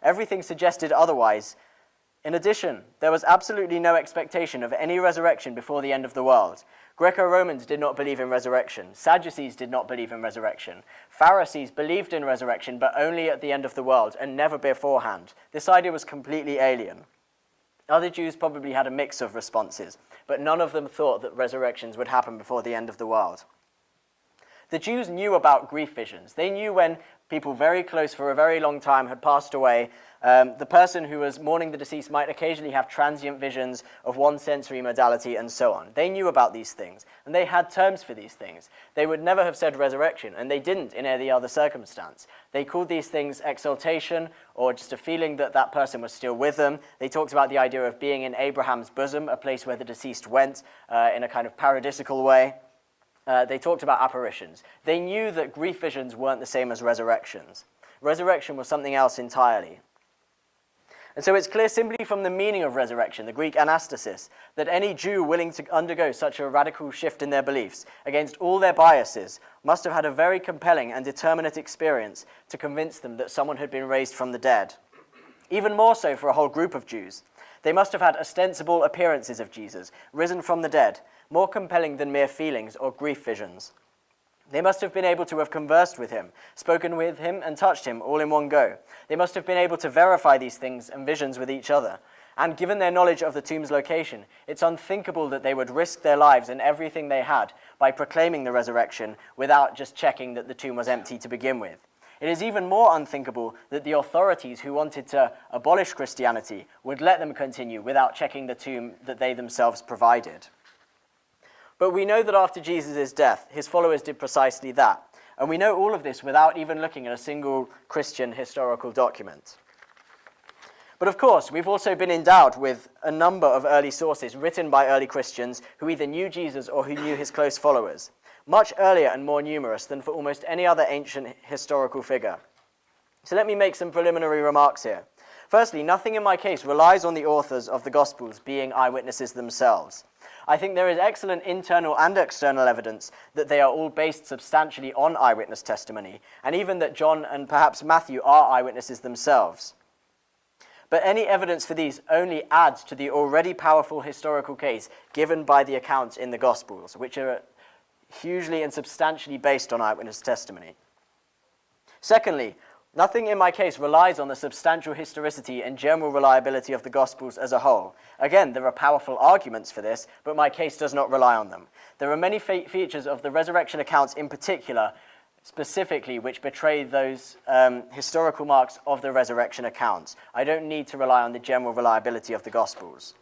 S4: Everything suggested otherwise. In addition, there was absolutely no expectation of any resurrection before the end of the world. Greco-Romans did not believe in resurrection. Sadducees did not believe in resurrection. Pharisees believed in resurrection, but only at the end of the world, and never beforehand. This idea was completely alien. Other Jews probably had a mix of responses, but none of them thought that resurrections would happen before the end of the world. The Jews knew about grief visions. They knew when people very close for a very long time had passed away, the person who was mourning the deceased might occasionally have transient visions of one sensory modality and so on. They knew about these things, and they had terms for these things. They would never have said resurrection, and they didn't in any other circumstance. They called these things exaltation, or just a feeling that that person was still with them. They talked about the idea of being in Abraham's bosom, a place where the deceased went in a kind of paradisical way. They talked about apparitions. They knew that grief visions weren't the same as resurrections. Resurrection was something else entirely. And so it's clear simply from the meaning of resurrection, the Greek anastasis, that any Jew willing to undergo such a radical shift in their beliefs against all their biases must have had a very compelling and determinate experience to convince them that someone had been raised from the dead. Even more so for a whole group of Jews. They must have had ostensible appearances of Jesus, risen from the dead, more compelling than mere feelings or grief visions. They must have been able to have conversed with him, spoken with him, and touched him all in one go. They must have been able to verify these things and visions with each other. And given their knowledge of the tomb's location, it's unthinkable that they would risk their lives and everything they had by proclaiming the resurrection without just checking that the tomb was empty to begin with. It is even more unthinkable that the authorities who wanted to abolish Christianity would let them continue without checking the tomb that they themselves provided. But we know that after Jesus' death, his followers did precisely that. And we know all of this without even looking at a single Christian historical document. But of course, we've also been endowed with a number of early sources written by early Christians who either knew Jesus or who knew his close followers, much earlier and more numerous than for almost any other ancient historical figure. So let me make some preliminary remarks here. Firstly, nothing in my case relies on the authors of the Gospels being eyewitnesses themselves. I think there is excellent internal and external evidence that they are all based substantially on eyewitness testimony, and even that John and perhaps Matthew are eyewitnesses themselves. But any evidence for these only adds to the already powerful historical case given by the accounts in the Gospels, which are hugely and substantially based on eyewitness testimony. Secondly, Nothing in my case relies on the substantial historicity and general reliability of the Gospels as a whole. Again, there are powerful arguments for this, but my case does not rely on them. There are many features of the resurrection accounts in particular, specifically, which betray those historical marks of the resurrection accounts. I don't need to rely on the general reliability of the Gospels.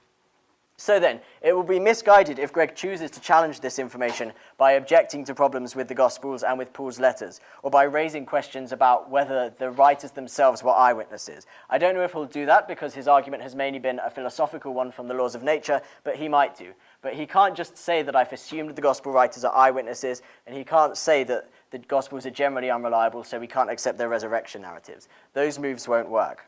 S4: So then, it will be misguided if Greg chooses to challenge this information by objecting to problems with the Gospels and with Paul's letters, or by raising questions about whether the writers themselves were eyewitnesses. I don't know if he'll do that because his argument has mainly been a philosophical one from the laws of nature, but he might do. But he can't just say that I've assumed the Gospel writers are eyewitnesses, and he can't say that the Gospels are generally unreliable, so we can't accept their resurrection narratives. Those moves won't work.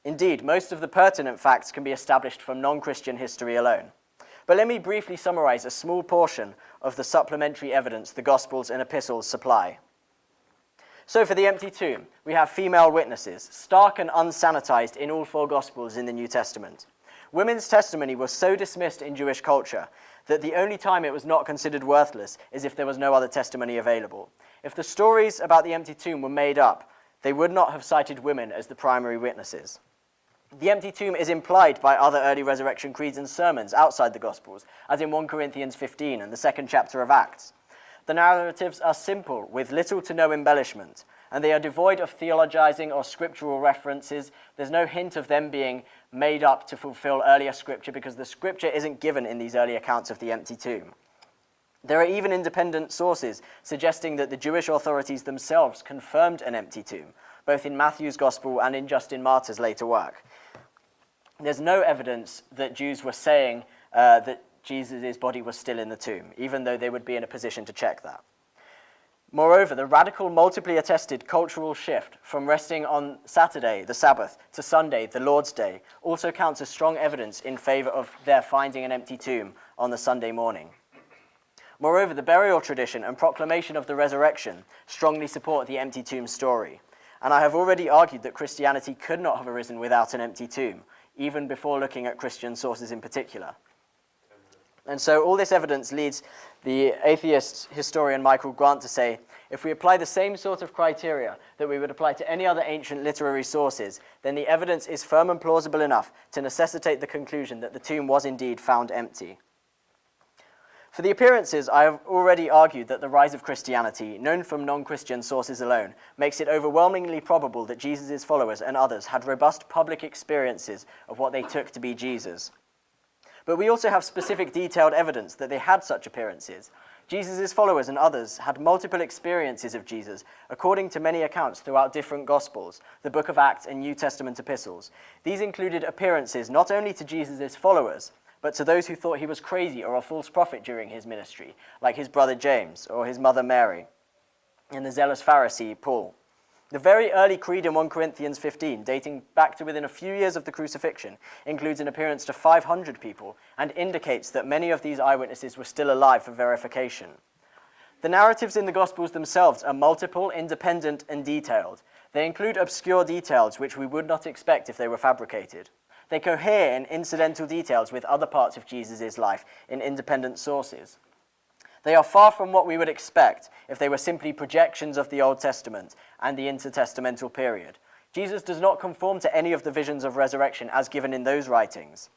S4: Indeed, most of the pertinent facts can be established from non-Christian history alone. But let me briefly summarize a small portion of the supplementary evidence the Gospels and epistles supply. So for the empty tomb, we have female witnesses, stark and unsanitized in all 4 Gospels in the New Testament. Women's testimony was so dismissed in Jewish culture that the only time it was not considered worthless is if there was no other testimony available. If the stories about the empty tomb were made up, they would not have cited women as the primary witnesses. The empty tomb is implied by other early resurrection creeds and sermons outside the Gospels, as in 1 Corinthians 15 and the 2nd chapter of Acts. The narratives are simple, with little to no embellishment, and they are devoid of theologizing or scriptural references. There's no hint of them being made up to fulfill earlier scripture because the scripture isn't given in these early accounts of the empty tomb. There are even independent sources suggesting that the Jewish authorities themselves confirmed an empty tomb, both in Matthew's Gospel and in Justin Martyr's later work. There's no evidence that Jews were saying that Jesus' body was still in the tomb, even though they would be in a position to check that. Moreover, the radical, multiply attested cultural shift from resting on Saturday, the Sabbath, to Sunday, the Lord's Day, also counts as strong evidence in favor of their finding an empty tomb on the Sunday morning. Moreover, the burial tradition and proclamation of the resurrection strongly support the empty tomb story. And I have already argued that Christianity could not have arisen without an empty tomb, even before looking at Christian sources in particular. And so all this evidence leads the atheist historian Michael Grant to say, if we apply the same sort of criteria that we would apply to any other ancient literary sources, then the evidence is firm and plausible enough to necessitate the conclusion that the tomb was indeed found empty. For the appearances, I have already argued that the rise of Christianity, known from non-Christian sources alone, makes it overwhelmingly probable that Jesus' followers and others had robust public experiences of what they took to be Jesus. But we also have specific detailed evidence that they had such appearances. Jesus' followers and others had multiple experiences of Jesus, according to many accounts throughout different Gospels, the Book of Acts and New Testament epistles. These included appearances not only to Jesus' followers, but to those who thought he was crazy or a false prophet during his ministry, like his brother James or his mother Mary, and the zealous Pharisee Paul. The very early creed in 1 Corinthians 15, dating back to within a few years of the crucifixion, includes an appearance to 500 people and indicates that many of these eyewitnesses were still alive for verification. The narratives in the Gospels themselves are multiple, independent, and detailed. They include obscure details which we would not expect if they were fabricated. They cohere in incidental details with other parts of Jesus' life in independent sources. They are far from what we would expect if they were simply projections of the Old Testament and the intertestamental period. Jesus does not conform to any of the visions of resurrection as given in those writings.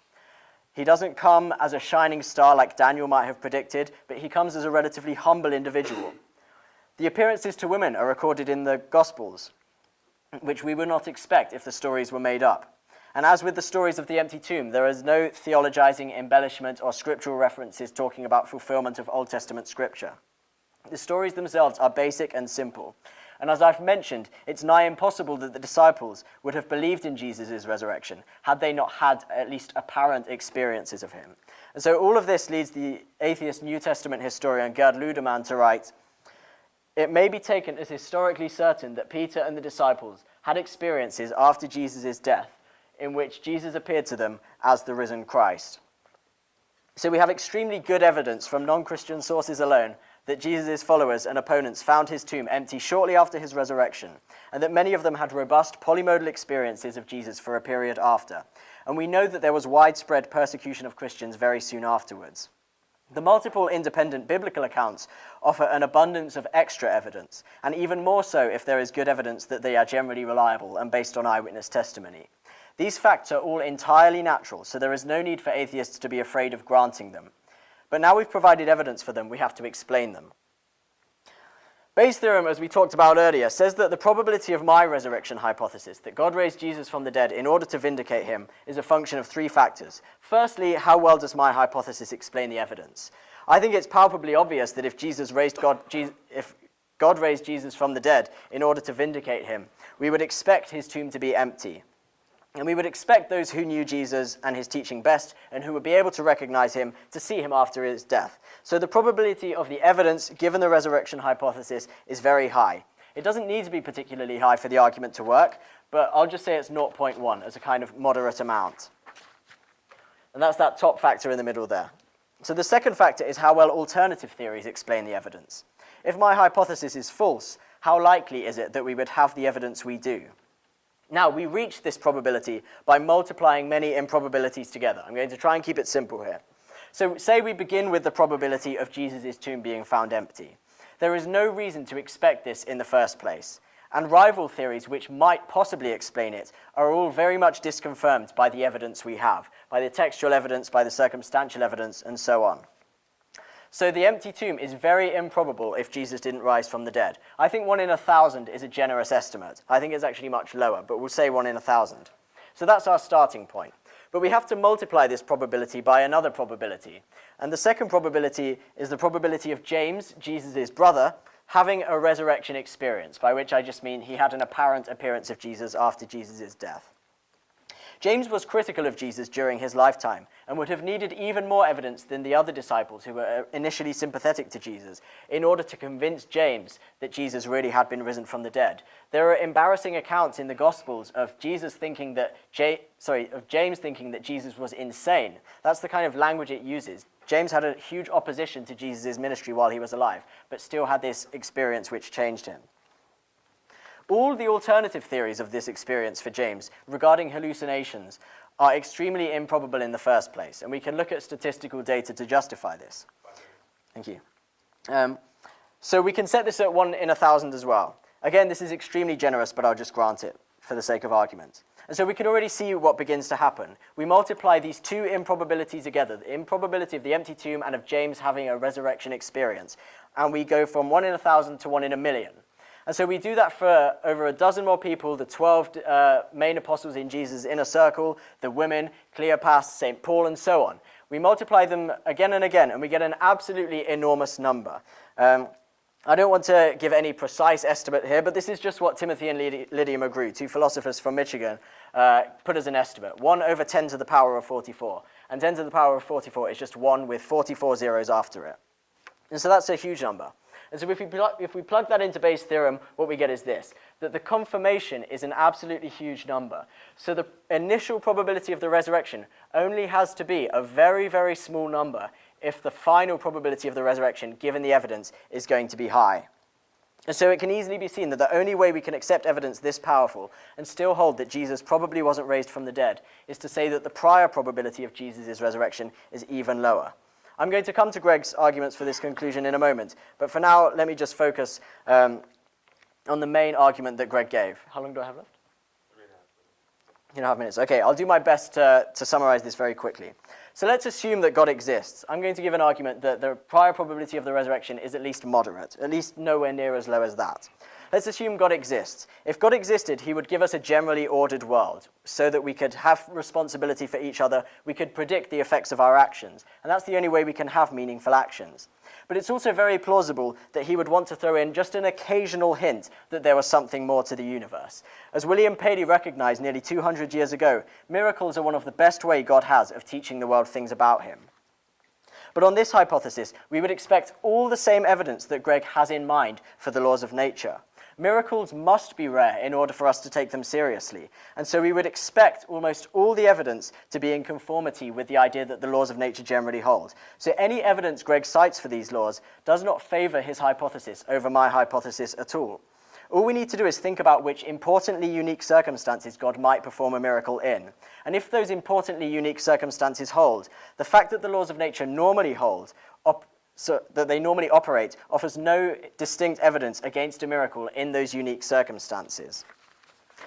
S4: He doesn't come as a shining star like Daniel might have predicted, but he comes as a relatively humble individual. The appearances to women are recorded in the Gospels, which we would not expect if the stories were made up. And as with the stories of the empty tomb, there is no theologizing, embellishment, or scriptural references talking about fulfillment of Old Testament scripture. The stories themselves are basic and simple. And as I've mentioned, it's nigh impossible that the disciples would have believed in Jesus' resurrection had they not had at least apparent experiences of him. And so all of this leads the atheist New Testament historian Gerd Ludemann to write, "It may be taken as historically certain that Peter and the disciples had experiences after Jesus' death, in which Jesus appeared to them as the risen Christ." So we have extremely good evidence from non-Christian sources alone that Jesus' followers and opponents found his tomb empty shortly after his resurrection, and that many of them had robust polymodal experiences of Jesus for a period after. And we know that there was widespread persecution of Christians very soon afterwards. The multiple independent biblical accounts offer an abundance of extra evidence, and even more so if there is good evidence that they are generally reliable and based on eyewitness testimony. These facts are all entirely natural, so there is no need for atheists to be afraid of granting them. But now we've provided evidence for them, we have to explain them. Bayes' theorem, as we talked about earlier, says that the probability of my resurrection hypothesis, that God raised Jesus from the dead in order to vindicate him, is a function of three factors. Firstly, how well does my hypothesis explain the evidence? I think it's palpably obvious that if God raised Jesus from the dead in order to vindicate him, we would expect his tomb to be empty. And we would expect those who knew Jesus and his teaching best and who would be able to recognize him to see him after his death. So the probability of the evidence given the resurrection hypothesis is very high. It doesn't need to be particularly high for the argument to work, but I'll just say it's 0.1 as a kind of moderate amount. And that's that top factor in the middle there. So the second factor is how well alternative theories explain the evidence. If my hypothesis is false, how likely is it that we would have the evidence we do? Now, we reach this probability by multiplying many improbabilities together. I'm going to try and keep it simple here. So say we begin with the probability of Jesus' tomb being found empty. There is no reason to expect this in the first place. And rival theories which might possibly explain it are all very much disconfirmed by the evidence we have, by the textual evidence, by the circumstantial evidence, and so on. So the empty tomb is very improbable if Jesus didn't rise from the dead. I think 1 in 1,000 is a generous estimate. I think it's actually much lower, but we'll say 1 in 1,000. So that's our starting point. But we have to multiply this probability by another probability. And the second probability is the probability of James, Jesus' brother, having a resurrection experience, by which I just mean he had an apparent appearance of Jesus after Jesus' death. James was critical of Jesus during his lifetime and would have needed even more evidence than the other disciples who were initially sympathetic to Jesus in order to convince James that Jesus really had been risen from the dead. There are embarrassing accounts in the Gospels of James thinking that Jesus was insane. That's the kind of language it uses. James had a huge opposition to Jesus' ministry while he was alive, but still had this experience which changed him. All the alternative theories of this experience for James regarding hallucinations are extremely improbable in the first place, and we can look at statistical data to justify this. Thank you. So we can set this at 1 in 1,000 as well. Again, this is extremely generous, but I'll just grant it for the sake of argument. And so we can already see what begins to happen. We multiply these two improbabilities together, the improbability of the empty tomb and of James having a resurrection experience, and we go from 1 in 1,000 to 1 in 1,000,000. And so we do that for over a dozen more people, the 12 main apostles in Jesus' inner circle, the women, Cleopas, St. Paul, and so on. We multiply them again and again, and we get an absolutely enormous number. I don't want to give any precise estimate here, but this is just what Timothy and Lydia McGrew, two philosophers from Michigan, put as an estimate. 1 over 10 to the power of 44. And 10 to the power of 44 is just 1 with 44 zeros after it. And so that's a huge number. And so if we plug that into Bayes' theorem, what we get is this, that the confirmation is an absolutely huge number. So the initial probability of the resurrection only has to be a very, very small number if the final probability of the resurrection, given the evidence, is going to be high. And so it can easily be seen that the only way we can accept evidence this powerful and still hold that Jesus probably wasn't raised from the dead is to say that the prior probability of Jesus' resurrection is even lower. I'm going to come to Greg's arguments for this conclusion in a moment, but for now, let me just focus on the main argument that Greg gave. How long do I have left? 3.5 minutes. Okay, I'll do my best to summarize this very quickly. So let's assume that God exists. I'm going to give an argument that the prior probability of the resurrection is at least moderate, at least nowhere near as low as that. Let's assume God exists. If God existed, he would give us a generally ordered world so that we could have responsibility for each other, we could predict the effects of our actions, and that's the only way we can have meaningful actions. But it's also very plausible that he would want to throw in just an occasional hint that there was something more to the universe. As William Paley recognized nearly 200 years ago, miracles are one of the best ways God has of teaching the world things about him. But on this hypothesis, we would expect all the same evidence that Greg has in mind for the laws of nature. Miracles must be rare in order for us to take them seriously, and so we would expect almost all the evidence to be in conformity with the idea that the laws of nature generally hold. So any evidence Greg cites for these laws does not favor his hypothesis over my hypothesis at all. All we need to do is think about which importantly unique circumstances God might perform a miracle in. And if those importantly unique circumstances hold, the fact that the laws of nature normally hold, so that they normally operate, offers no distinct evidence against a miracle in those unique circumstances.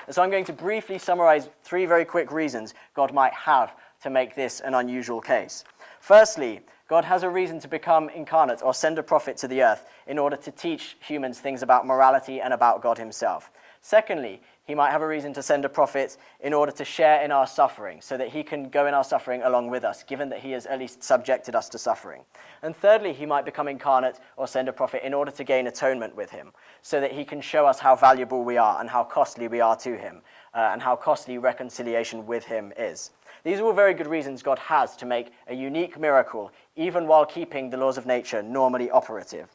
S4: And so I'm going to briefly summarize 3 very quick reasons God might have to make this an unusual case. Firstly, God has a reason to become incarnate or send a prophet to the earth in order to teach humans things about morality and about God himself. Secondly, he might have a reason to send a prophet in order to share in our suffering, so that he can go in our suffering along with us, given that he has at least subjected us to suffering. And thirdly, he might become incarnate or send a prophet in order to gain atonement with him, so that he can show us how valuable we are and how costly we are to him, and how costly reconciliation with him is. These are all very good reasons God has to make a unique miracle, even while keeping the laws of nature normally operative.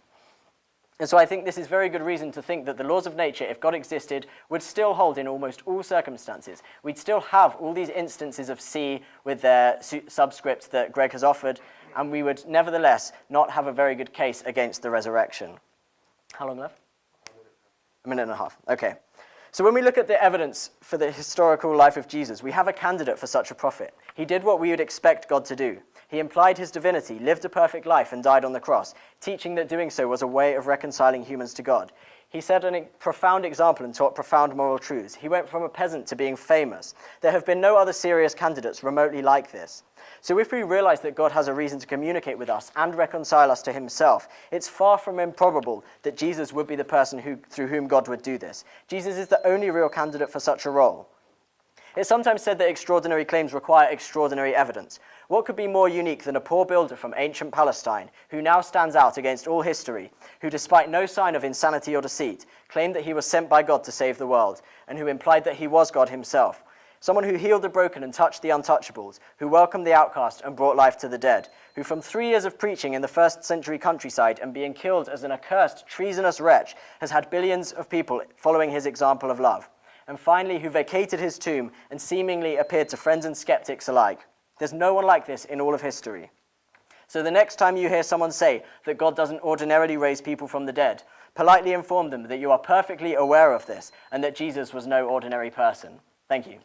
S4: And so I think this is very good reason to think that the laws of nature, if God existed, would still hold in almost all circumstances. We'd still have all these instances of C with their subscript that Greg has offered, and we would nevertheless not have a very good case against the resurrection. How long left? A minute and a half. Okay. So when we look at the evidence for the historical life of Jesus, we have a candidate for such a prophet. He did what we would expect God to do. He implied his divinity, lived a perfect life, and died on the cross, teaching that doing so was a way of reconciling humans to God. He set a profound example and taught profound moral truths. He went from a peasant to being famous. There have been no other serious candidates remotely like this. So if we realize that God has a reason to communicate with us and reconcile us to himself, it's far from improbable that Jesus would be the person through whom God would do this. Jesus is the only real candidate for such a role. It's sometimes said that extraordinary claims require extraordinary evidence. What could be more unique than a poor builder from ancient Palestine, who now stands out against all history, who despite no sign of insanity or deceit, claimed that he was sent by God to save the world, and who implied that he was God himself? Someone who healed the broken and touched the untouchables, who welcomed the outcast and brought life to the dead, who from 3 years of preaching in the first century countryside and being killed as an accursed, treasonous wretch, has had billions of people following his example of love. And finally, who vacated his tomb and seemingly appeared to friends and skeptics alike. There's no one like this in all of history. So the next time you hear someone say that God doesn't ordinarily raise people from the dead, politely inform them that you are perfectly aware of this and that Jesus was no ordinary person. Thank you.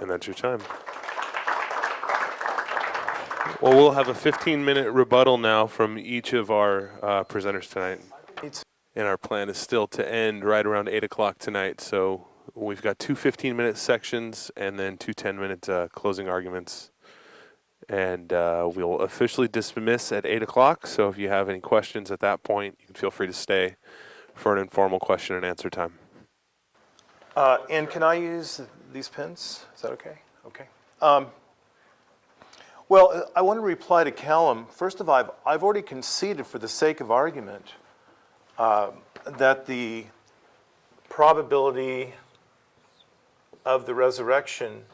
S2: And that's your time. Well, we'll have a 15-minute rebuttal now from each of our presenters tonight. And our plan is still to end right around 8 o'clock tonight. So we've got 2 15-minute sections and then 2 10-minute closing arguments. And we'll officially dismiss at 8 o'clock. So if you have any questions at that point, you can feel free to stay for an informal question and answer time.
S3: And can I use these pens? Is that okay? Okay. Well, I want to reply to Calum. First of all, I've already conceded for the sake of argument that the probability of the resurrection,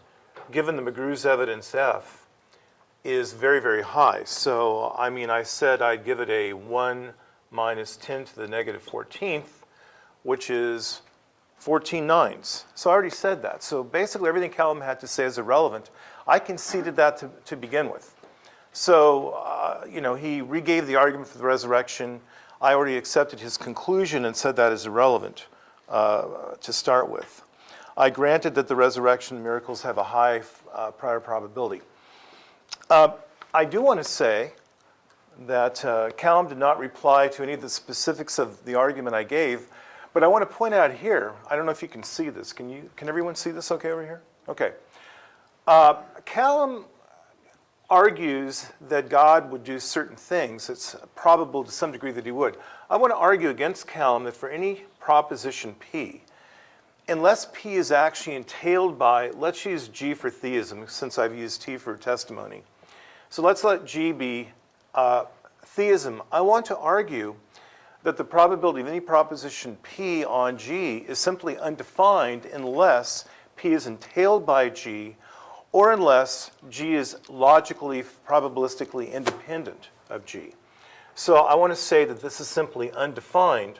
S3: given the McGrew's evidence F, is very, very high. So, I mean, I said I'd give it a 1 minus 10 to the negative 14th, which is 14 nines. So I already said that. So basically everything Calum had to say is irrelevant. I conceded that to begin with. So, he regave the argument for the resurrection. I already accepted his conclusion and said that is irrelevant to start with. I granted that the resurrection miracles have a high prior probability. I do want to say that Calum did not reply to any of the specifics of the argument I gave, but I want to point out here, I don't know if you can see this. Can everyone see this okay over here? Okay. Calum argues that God would do certain things. It's probable to some degree that he would. I want to argue against Calum that for any proposition P, unless P is actually entailed by, let's use G for theism since I've used T for testimony. So let's let G be theism. I want to argue that the probability of any proposition P on G is simply undefined unless P is entailed by G or unless G is logically, probabilistically independent of G. So I want to say that this is simply undefined.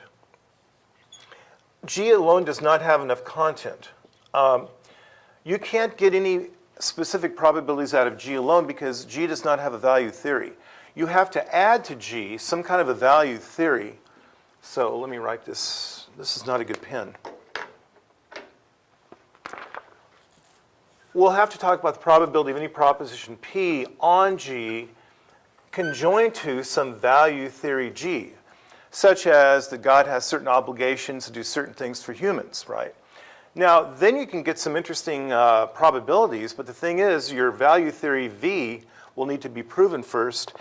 S3: G alone does not have enough content. You can't get any specific probabilities out of G alone because G does not have a value theory. You have to add to G some kind of a value theory So let me write this. This is not a good pen. We'll have to talk about the probability of any proposition P on G conjoined to some value theory G, such as that God has certain obligations to do certain things for humans, right? Now, then you can get some interesting probabilities, but the thing is, your value theory V will need to be proven first,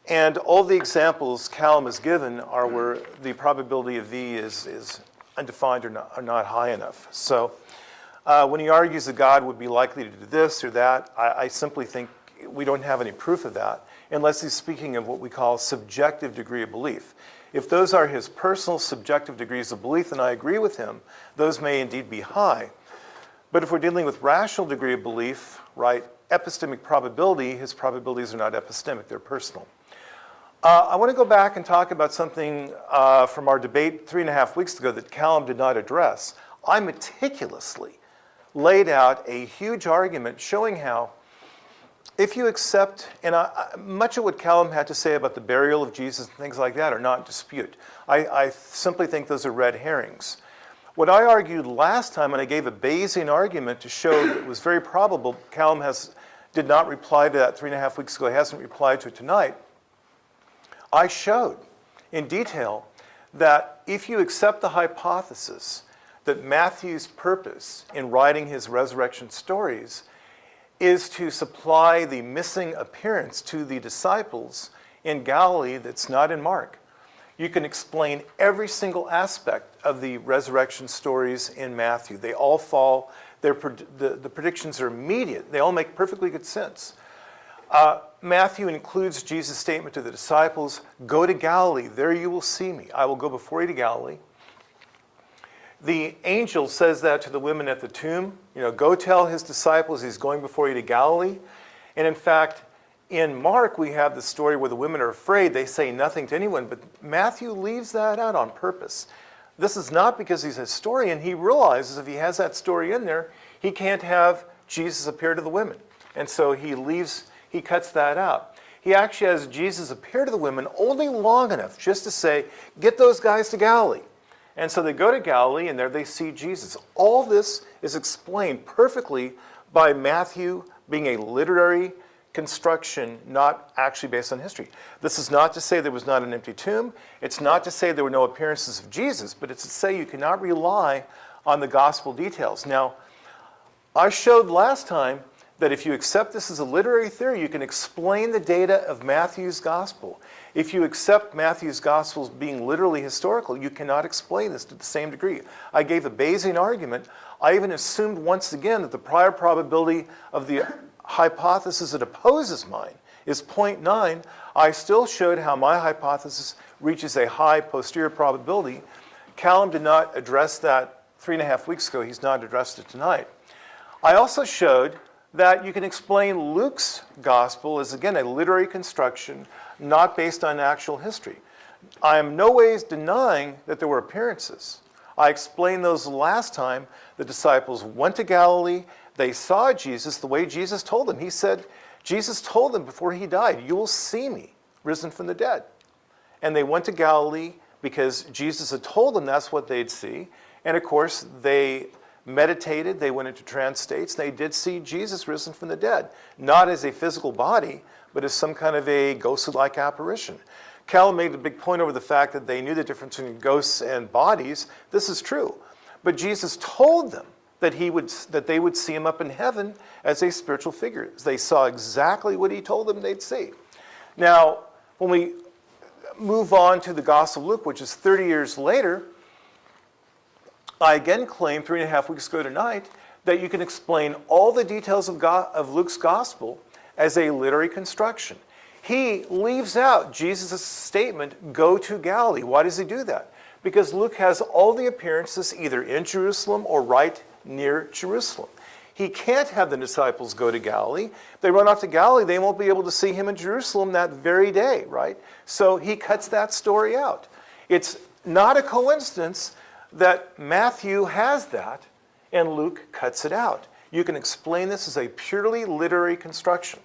S3: and all the examples Calum has given are where the probability of V is undefined or not high enough. So when he argues that God would be likely to do this or that, I simply think we don't have any proof of that, unless he's speaking of what we call subjective degree of belief. If those are his personal subjective degrees of belief, then I agree with him. Those may indeed be high. But if we're dealing with rational degree of belief, right, epistemic probability, his probabilities are not epistemic, they're personal. I want to go back and talk about something from our debate 3.5 weeks ago that Calum did not address. I meticulously laid out a huge argument showing how if you accept, and much of what Calum had to say about the burial of Jesus and things like that are not in dispute. I simply think those are red herrings. What I argued last time, and I gave a Bayesian argument to show that it was very probable, Calum did not reply to that 3.5 weeks ago, he hasn't replied to it tonight. I showed in detail that if you accept the hypothesis that Matthew's purpose in writing his resurrection stories is to supply the missing appearance to the disciples in Galilee that's not in Mark, you can explain every single aspect of the resurrection stories in Matthew. They all fall, the predictions are immediate. They all make perfectly good sense. Matthew includes Jesus' statement to the disciples, "Go to Galilee, there you will see me. I will go before you to Galilee." The angel says that to the women at the tomb, go tell his disciples he's going before you to Galilee. And in fact, in Mark, we have the story where the women are afraid. They say nothing to anyone, but Matthew leaves that out on purpose. This is not because he's a historian. He realizes if he has that story in there, he can't have Jesus appear to the women. And so he cuts that out. He actually has Jesus appear to the women only long enough just to say, get those guys to Galilee. And so they go to Galilee, and there they see Jesus. All this is explained perfectly by Matthew being a literary construction, not actually based on history. This is not to say there was not an empty tomb. It's not to say there were no appearances of Jesus, but it's to say you cannot rely on the gospel details. Now, I showed last time that if you accept this as a literary theory, you can explain the data of Matthew's gospel. If you accept Matthew's gospels being literally historical, you cannot explain this to the same degree. I gave a Bayesian argument. I even assumed once again that the prior probability of the hypothesis that opposes mine is 0.9. I still showed how my hypothesis reaches a high posterior probability. Calum did not address that 3.5 weeks ago. He's not addressed it tonight. I also showed that you can explain Luke's gospel as, again, a literary construction, not based on actual history. I am no ways denying that there were appearances. I explained those last time. The disciples went to Galilee. They saw Jesus the way Jesus told them. He said, Jesus told them before he died, "You will see me risen from the dead." And they went to Galilee because Jesus had told them that's what they'd see. And of course, they meditated, they went into trance states, they did see Jesus risen from the dead, not as a physical body, but as some kind of a ghostly-like apparition. Calum made a big point over the fact that they knew the difference between ghosts and bodies. This is true. But Jesus told them that they would see him up in heaven as a spiritual figure. They saw exactly what he told them they'd see. Now, when we move on to the Gospel of Luke, which is 30 years later, I again claim 3.5 weeks ago tonight that you can explain all the details of Luke's gospel as a literary construction. He leaves out Jesus' statement, "Go to Galilee." Why does he do that? Because Luke has all the appearances either in Jerusalem or right near Jerusalem. He can't have the disciples go to Galilee. If they run off to Galilee, they won't be able to see him in Jerusalem that very day, right? So he cuts that story out. It's not a coincidence that Matthew has that and Luke cuts it out. You can explain this as a purely literary construction.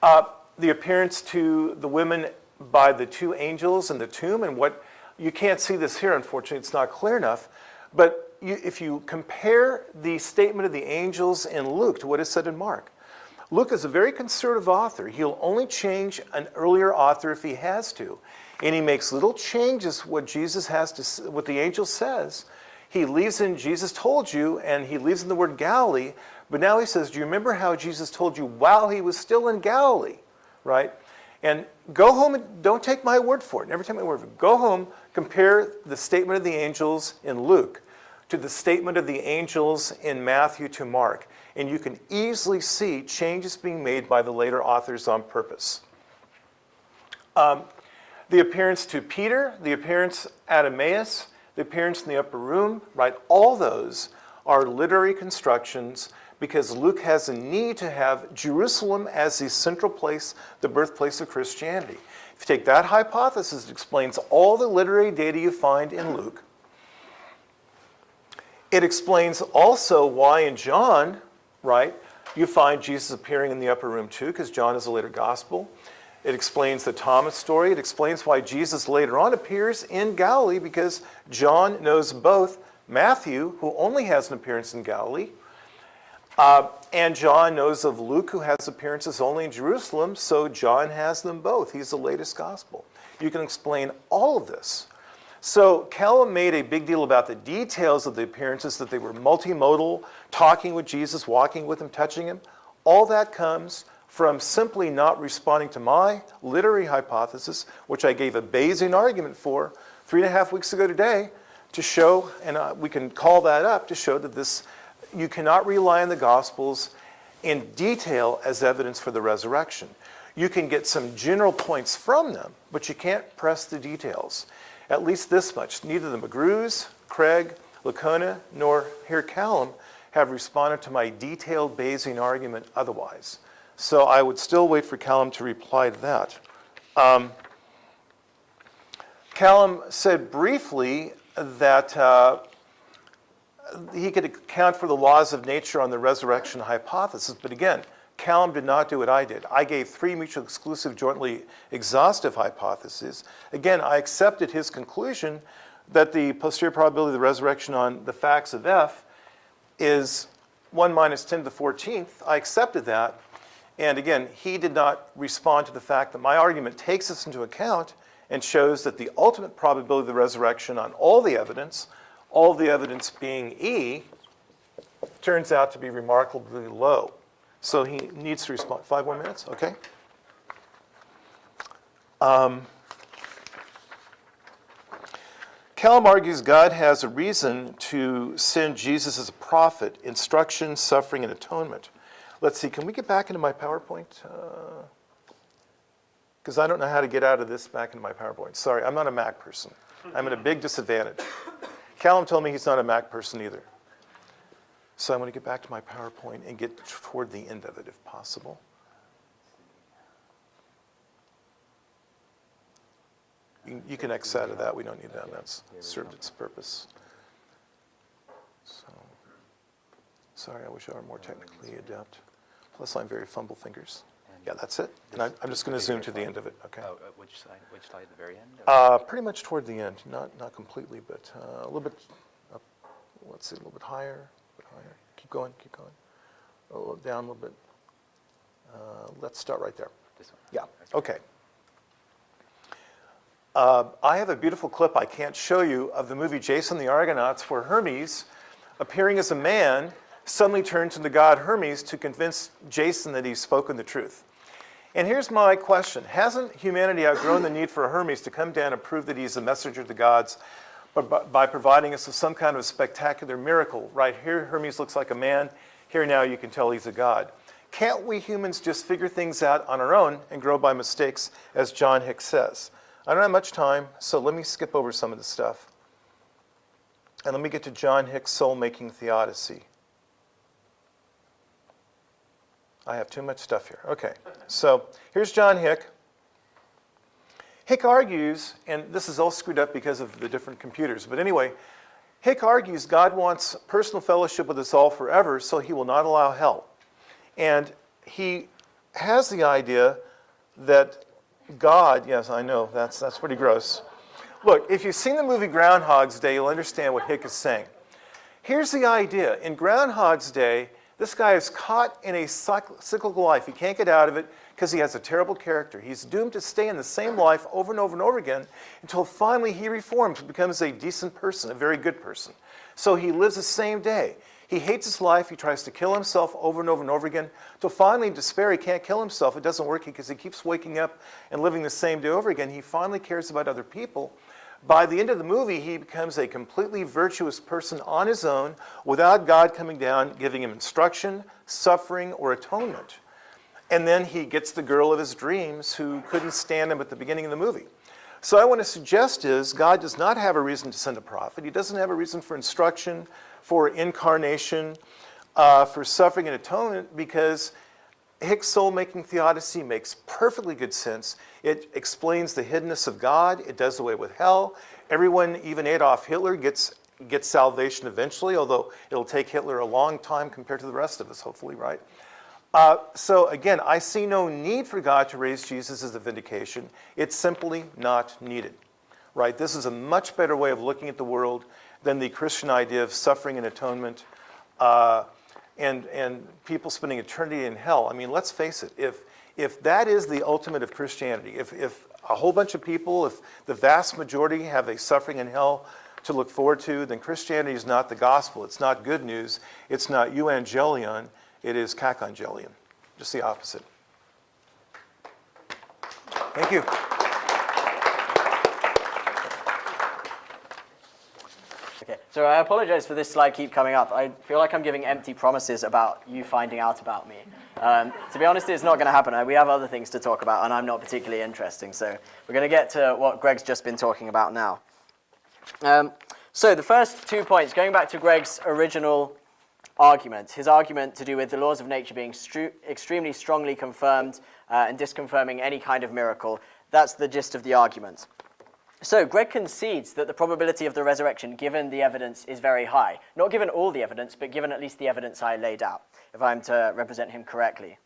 S3: The appearance to the women by the two angels in the tomb and what you can't see this here, unfortunately, it's not clear enough, but if you compare the statement of the angels in Luke to what is said in Mark, Luke is a very conservative author. He'll only change an earlier author if he has to. And he makes little changes what Jesus has to, what the angel says. He leaves in Jesus told you, and he leaves in the word Galilee, but now he says, do you remember how Jesus told you while he was still in Galilee, right? And go home and don't take my word for it. Never take my word for it. Go home, compare the statement of the angels in Luke to the statement of the angels in Matthew to Mark. And you can easily see changes being made by the later authors on purpose. The appearance to Peter, the appearance at Emmaus, the appearance in the upper room, right? All those are literary constructions because Luke has a need to have Jerusalem as the central place, the birthplace of Christianity. If you take that hypothesis, it explains all the literary data you find in Luke. It explains also why in John, right, you find Jesus appearing in the upper room too, because John is a later gospel. It explains the Thomas story. It explains why Jesus later on appears in Galilee, because John knows both Matthew, who only has an appearance in Galilee, and John knows of Luke, who has appearances only in Jerusalem, so John has them both. He's the latest gospel. You can explain all of this. So Calum made a big deal about the details of the appearances, that they were multimodal, talking with Jesus, walking with him, touching him. All that comes from simply not responding to my literary hypothesis, which I gave a Bayesian argument for 3.5 weeks ago today, to show, and we can call that up, to show that this, you cannot rely on the Gospels in detail as evidence for the resurrection. You can get some general points from them, but you can't press the details. At least this much. Neither the McGrews, Craig, Lacona, nor here Calum have responded to my detailed Bayesian argument otherwise. So I would still wait for Calum to reply to that. Calum said briefly that he could account for the laws of nature on the resurrection hypothesis, but again, Calum did not do what I did. I gave 3 mutually exclusive, jointly exhaustive hypotheses. Again, I accepted his conclusion that the posterior probability of the resurrection on the facts of F is 1 minus 10 to the 14th. I accepted that. And again, he did not respond to the fact that my argument takes this into account and shows that the ultimate probability of the resurrection on all the evidence being E, turns out to be remarkably low. So he needs to respond. 5 more minutes? Okay. Calum argues God has a reason to send Jesus as a prophet, instruction, suffering, and atonement. Let's see, can we get back into my PowerPoint? Because I don't know how to get out of this back into my PowerPoint. Sorry, I'm not a Mac person. I'm at a big disadvantage. Calum told me he's not a Mac person either. So I'm going to get back to my PowerPoint and get toward the end of it if possible. You can X out of that. We don't need that. That's served its purpose. So, sorry, I wish I were more technically adept. Plus, I'm very fumble fingers. Yeah, that's it. And I'm just going to zoom to the end of it. Okay.
S5: Which side? Which side? The very end?
S3: Pretty much toward the end. Not completely, but a little bit up. Let's see, a little bit higher. Higher. Keep going, keep going. A little down a little bit. Let's start right there.
S5: This one?
S3: Yeah, okay. I have a beautiful clip I can't show you of the movie Jason the Argonauts, where Hermes, appearing as a man, suddenly turns into God Hermes to convince Jason that he's spoken the truth. And here's my question. Hasn't humanity outgrown the need for a Hermes to come down and prove that he's a messenger of the gods by providing us with some kind of a spectacular miracle? Right here, Hermes looks like a man. Here now you can tell he's a god. Can't we humans just figure things out on our own and grow by mistakes, as John Hicks says? I don't have much time, so let me skip over some of this stuff. And let me get to John Hicks' soul-making theodicy. I have too much stuff here. Okay, so here's John Hick. Hick argues, and this is all screwed up because of the different computers, but anyway, Hick argues God wants personal fellowship with us all forever, so he will not allow hell. And he has the idea that God, yes, I know, that's pretty gross, Look, if you've seen the movie Groundhog's Day, you'll understand what Hick is saying. Here's the idea. In Groundhog's Day, this guy is caught in a cyclical life. He can't get out of it because he has a terrible character. He's doomed to stay in the same life over and over and over again until finally he reforms and becomes a decent person, a very good person. So he lives the same day. He hates his life. He tries to kill himself over and over and over again until finally, in despair, he can't kill himself. It doesn't work because he keeps waking up and living the same day over again. He finally cares about other people. By the end of the movie, he becomes a completely virtuous person on his own without God coming down, giving him instruction, suffering, or atonement. And then he gets the girl of his dreams who couldn't stand him at the beginning of the movie. So what I want to suggest is God does not have a reason to send a prophet. He doesn't have a reason for instruction, for incarnation, for suffering and atonement, because Hick's soul-making theodicy makes perfectly good sense. It explains the hiddenness of God. It does away with hell. Everyone, even Adolf Hitler, gets salvation eventually, although it'll take Hitler a long time compared to the rest of us, hopefully, right? So again, I see no need for God to raise Jesus as a vindication. It's simply not needed, right? This is a much better way of looking at the world than the Christian idea of suffering and atonement and people spending eternity in hell. I mean, let's face it, if that is the ultimate of Christianity, if a whole bunch of people, if the vast majority have a suffering in hell to look forward to, then Christianity is not the gospel. It's not good news. It's not euangelion. It is kakangelion, just the opposite. Thank you.
S4: Okay, so I apologize for this slide keep coming up. I feel like I'm giving empty promises about you finding out about me. To be honest, it's not going to happen. We have other things to talk about, and I'm not particularly interesting. So we're going to get to what Greg's just been talking about now. So the first 2 points, going back to Greg's original argument, his argument to do with the laws of nature being extremely strongly confirmed and disconfirming any kind of miracle, that's the gist of the argument. So Greg concedes that the probability of the resurrection, given the evidence, is very high. Not given all the evidence, but given at least the evidence I laid out, if I'm to represent him correctly.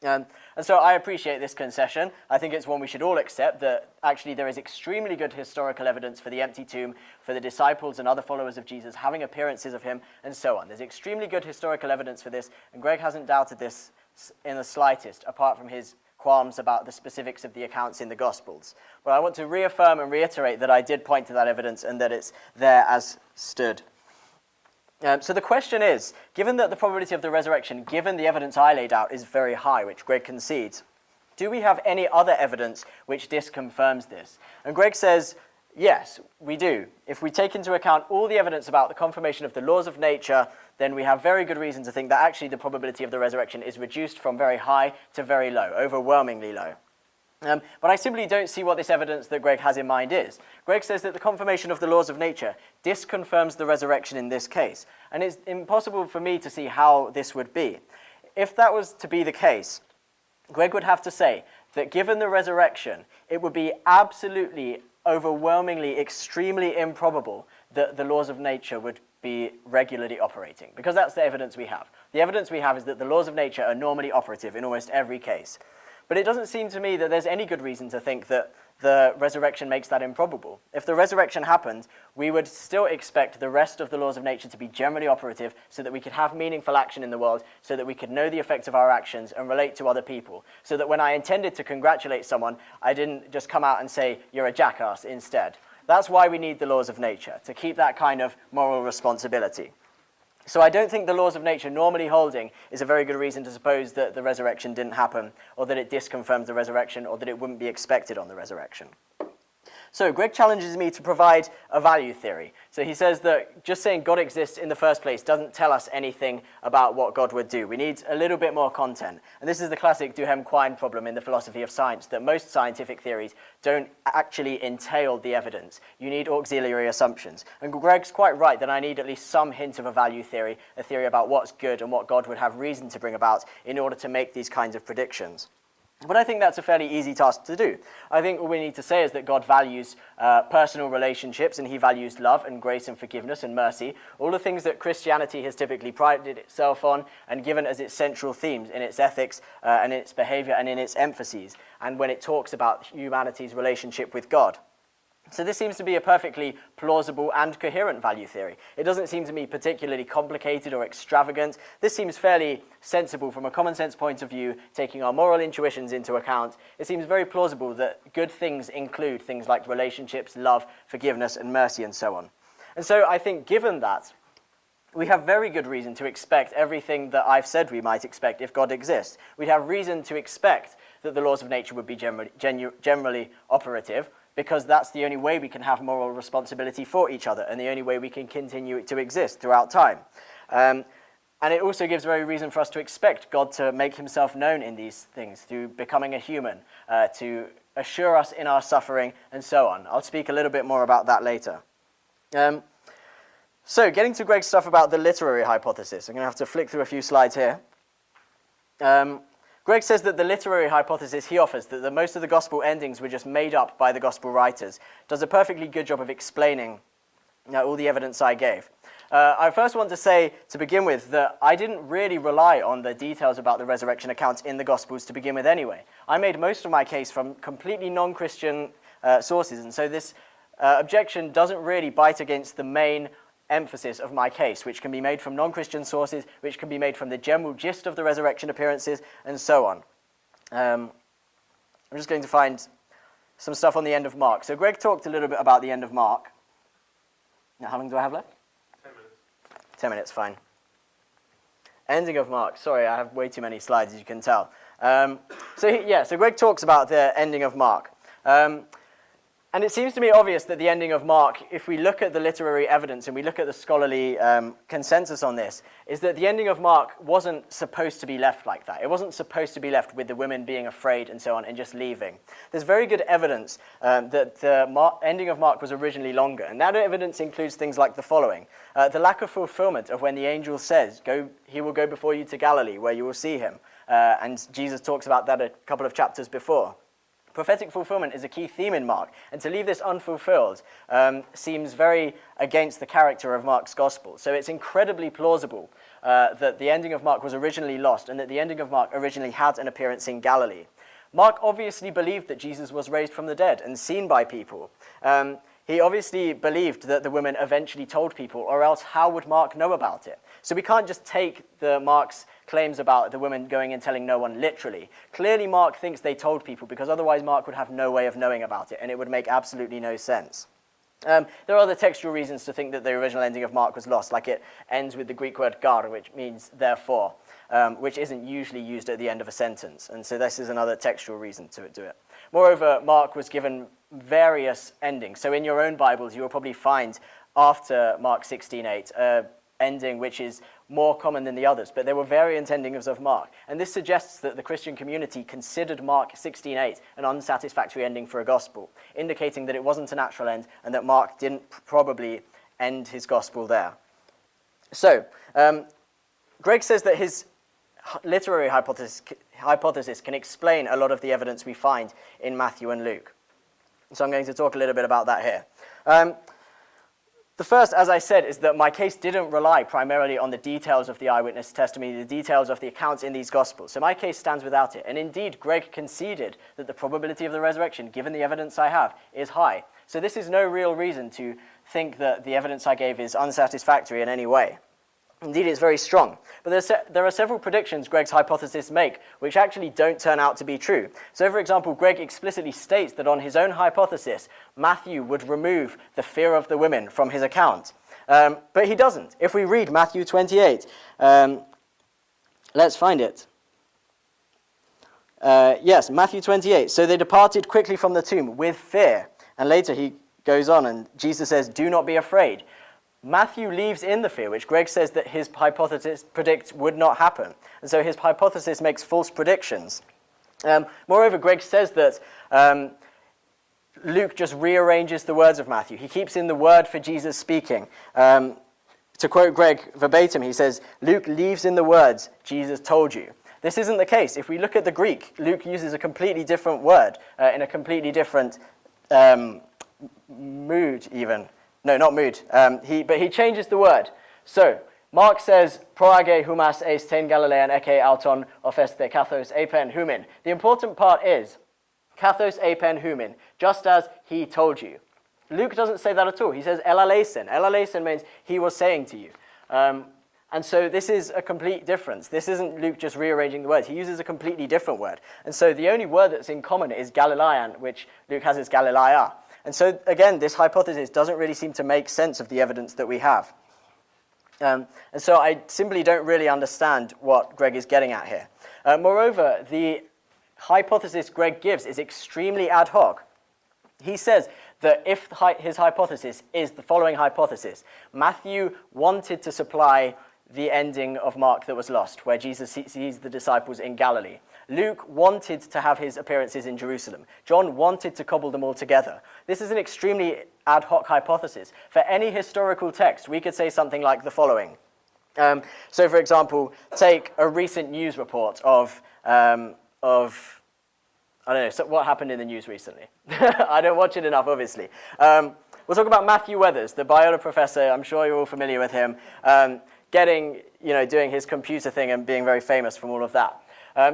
S4: And so I appreciate this concession. I think it's one we should all accept, that actually there is extremely good historical evidence for the empty tomb, for the disciples and other followers of Jesus having appearances of him, and so on. There's extremely good historical evidence for this, and Greg hasn't doubted this in the slightest, apart from his qualms about the specifics of the accounts in the Gospels. But I want to reaffirm and reiterate that I did point to that evidence and that it's there as stood. So the question is, given that the probability of the resurrection, given the evidence I laid out, is very high, which Greg concedes, do we have any other evidence which disconfirms this? And Greg says, yes, we do. If we take into account all the evidence about the confirmation of the laws of nature, then we have very good reason to think that actually the probability of the resurrection is reduced from very high to very low, overwhelmingly low. But I simply don't see what this evidence that Greg has in mind is. Greg says that the confirmation of the laws of nature disconfirms the resurrection in this case, and it's impossible for me to see how this would be. If that was to be the case, Greg would have to say that given the resurrection, it would be absolutely, overwhelmingly, extremely improbable that the laws of nature would be regularly operating, because that's the evidence we have. The evidence we have is that the laws of nature are normally operative in almost every case. But it doesn't seem to me that there's any good reason to think that the resurrection makes that improbable. If the resurrection happened, we would still expect the rest of the laws of nature to be generally operative so that we could have meaningful action in the world, so that we could know the effects of our actions and relate to other people, so that when I intended to congratulate someone, I didn't just come out and say, you're a jackass instead. That's why we need the laws of nature, to keep that kind of moral responsibility. So I don't think the laws of nature normally holding is a very good reason to suppose that the resurrection didn't happen, or that it disconfirms the resurrection, or that it wouldn't be expected on the resurrection. So Greg challenges me to provide a value theory. So he says that just saying God exists in the first place doesn't tell us anything about what God would do. We need a little bit more content. And this is the classic Duhem Quine problem in the philosophy of science, that most scientific theories don't actually entail the evidence. You need auxiliary assumptions. And Greg's quite right that I need at least some hint of a value theory, a theory about what's good and what God would have reason to bring about in order to make these kinds of predictions. But I think that's a fairly easy task to do. I think all we need to say is that God values personal relationships, and he values love and grace and forgiveness and mercy, all the things that Christianity has typically prided itself on and given as its central themes in its ethics and its behavior and in its emphases, and when it talks about humanity's relationship with God. So this seems to be a perfectly plausible and coherent value theory. It doesn't seem to me particularly complicated or extravagant. This seems fairly sensible from a common sense point of view, taking our moral intuitions into account. It seems very plausible that good things include things like relationships, love, forgiveness, and mercy, and so on. And so I think given that, we have very good reason to expect everything that I've said we might expect if God exists. We'd have reason to expect that the laws of nature would be generally operative, because that's the only way we can have moral responsibility for each other and the only way we can continue to exist throughout time. And it also gives very reason for us to expect God to make himself known in these things through becoming a human, to assure us in our suffering, and so on. I'll speak a little bit more about that later. So getting to Greg's stuff about the literary hypothesis, I'm going to have to flick through a few slides here. Greg says that the literary hypothesis he offers, that most of the gospel endings were just made up by the gospel writers, does a perfectly good job of explaining all the evidence I gave. I first want to say, to begin with, that I didn't really rely on the details about the resurrection accounts in the Gospels to begin with anyway. I made most of my case from completely non-Christian sources, and so this objection doesn't really bite against the main emphasis of my case, which can be made from non-Christian sources, which can be made from the general gist of the resurrection appearances, and so on. I'm just going to find some stuff on the end of Mark. So Greg talked a little bit about the end of Mark. Now, how long do I have left?
S2: 10 minutes.
S4: 10 minutes, fine. Ending of Mark. Sorry, I have way too many slides, as you can tell. So Greg talks about the ending of Mark. And it seems to me obvious that the ending of Mark, if we look at the literary evidence and we look at the scholarly consensus on this, is that the ending of Mark wasn't supposed to be left like that. It wasn't supposed to be left with the women being afraid and so on and just leaving. There's very good evidence that the ending of Mark was originally longer, and that evidence includes things like the following. The lack of fulfillment of when the angel says, he will go before you to Galilee, where you will see him. And Jesus talks about that a couple of chapters before. Prophetic fulfillment is a key theme in Mark, and to leave this unfulfilled seems very against the character of Mark's gospel. So it's incredibly plausible that the ending of Mark was originally lost, and that the ending of Mark originally had an appearance in Galilee. Mark obviously believed that Jesus was raised from the dead and seen by people. He obviously believed that the women eventually told people, or else how would Mark know about it? So we can't just take Mark's claims about the women going and telling no one literally. Clearly Mark thinks they told people, because otherwise Mark would have no way of knowing about it, and it would make absolutely no sense. There are other textual reasons to think that the original ending of Mark was lost, like it ends with the Greek word gar, which means therefore, which isn't usually used at the end of a sentence, and so this is another textual reason to do it. Moreover, Mark was given various endings. So in your own Bibles, you will probably find after Mark 16:8 an ending which is more common than the others, but there were variant endings of Mark. And this suggests that the Christian community considered Mark 16:8 an unsatisfactory ending for a gospel, indicating that it wasn't a natural end and that Mark didn't probably end his gospel there. So, Greg says that his literary hypothesis can explain a lot of the evidence we find in Matthew and Luke. So I'm going to talk a little bit about that here. The first, as I said, is that my case didn't rely primarily on the details of the eyewitness testimony, the details of the accounts in these Gospels. So my case stands without it. And indeed, Greg conceded that the probability of the resurrection, given the evidence I have, is high. So this is no real reason to think that the evidence I gave is unsatisfactory in any way. Indeed, it's very strong. But there are several predictions Greg's hypothesis make which actually don't turn out to be true. So, for example, Greg explicitly states that on his own hypothesis, Matthew would remove the fear of the women from his account. But he doesn't. If we read Matthew 28, let's find it. Yes, Matthew 28. So they departed quickly from the tomb with fear. And later he goes on and Jesus says, "Do not be afraid." Matthew leaves in the fear, which Greg says that his hypothesis predicts would not happen. And so his hypothesis makes false predictions. Moreover, Greg says that Luke just rearranges the words of Matthew. He keeps in the word for Jesus speaking. To quote Greg verbatim, he says, "Luke leaves in the words, 'Jesus told you.'" This isn't the case. If we look at the Greek, Luke uses a completely different word in a completely different mood even. No, not mood. But he changes the word. So, Mark says, "Proage humas eis ten Galilean eke auton ofeste kathos epen humin." The important part is, kathos epen humin, just as he told you. Luke doesn't say that at all. He says elaleisen. Elaleisen means he was saying to you. And so this is a complete difference. This isn't Luke just rearranging the words. He uses a completely different word. And so the only word that's in common is Galilean, which Luke has as Galileia. And so, again, this hypothesis doesn't really seem to make sense of the evidence that we have. And so I simply don't really understand what Greg is getting at here. Moreover, the hypothesis Greg gives is extremely ad hoc. He says that if his hypothesis is the following hypothesis, Matthew wanted to supply the ending of Mark that was lost, where Jesus sees the disciples in Galilee. Luke wanted to have his appearances in Jerusalem. John wanted to cobble them all together. This is an extremely ad hoc hypothesis. For any historical text, we could say something like the following. So, for example, take a recent news report of I don't know, so what happened in the news recently? I don't watch it enough, obviously. We'll talk about Matthew Weathers, the Biola professor. I'm sure you're all familiar with him. Doing his computer thing and being very famous from all of that.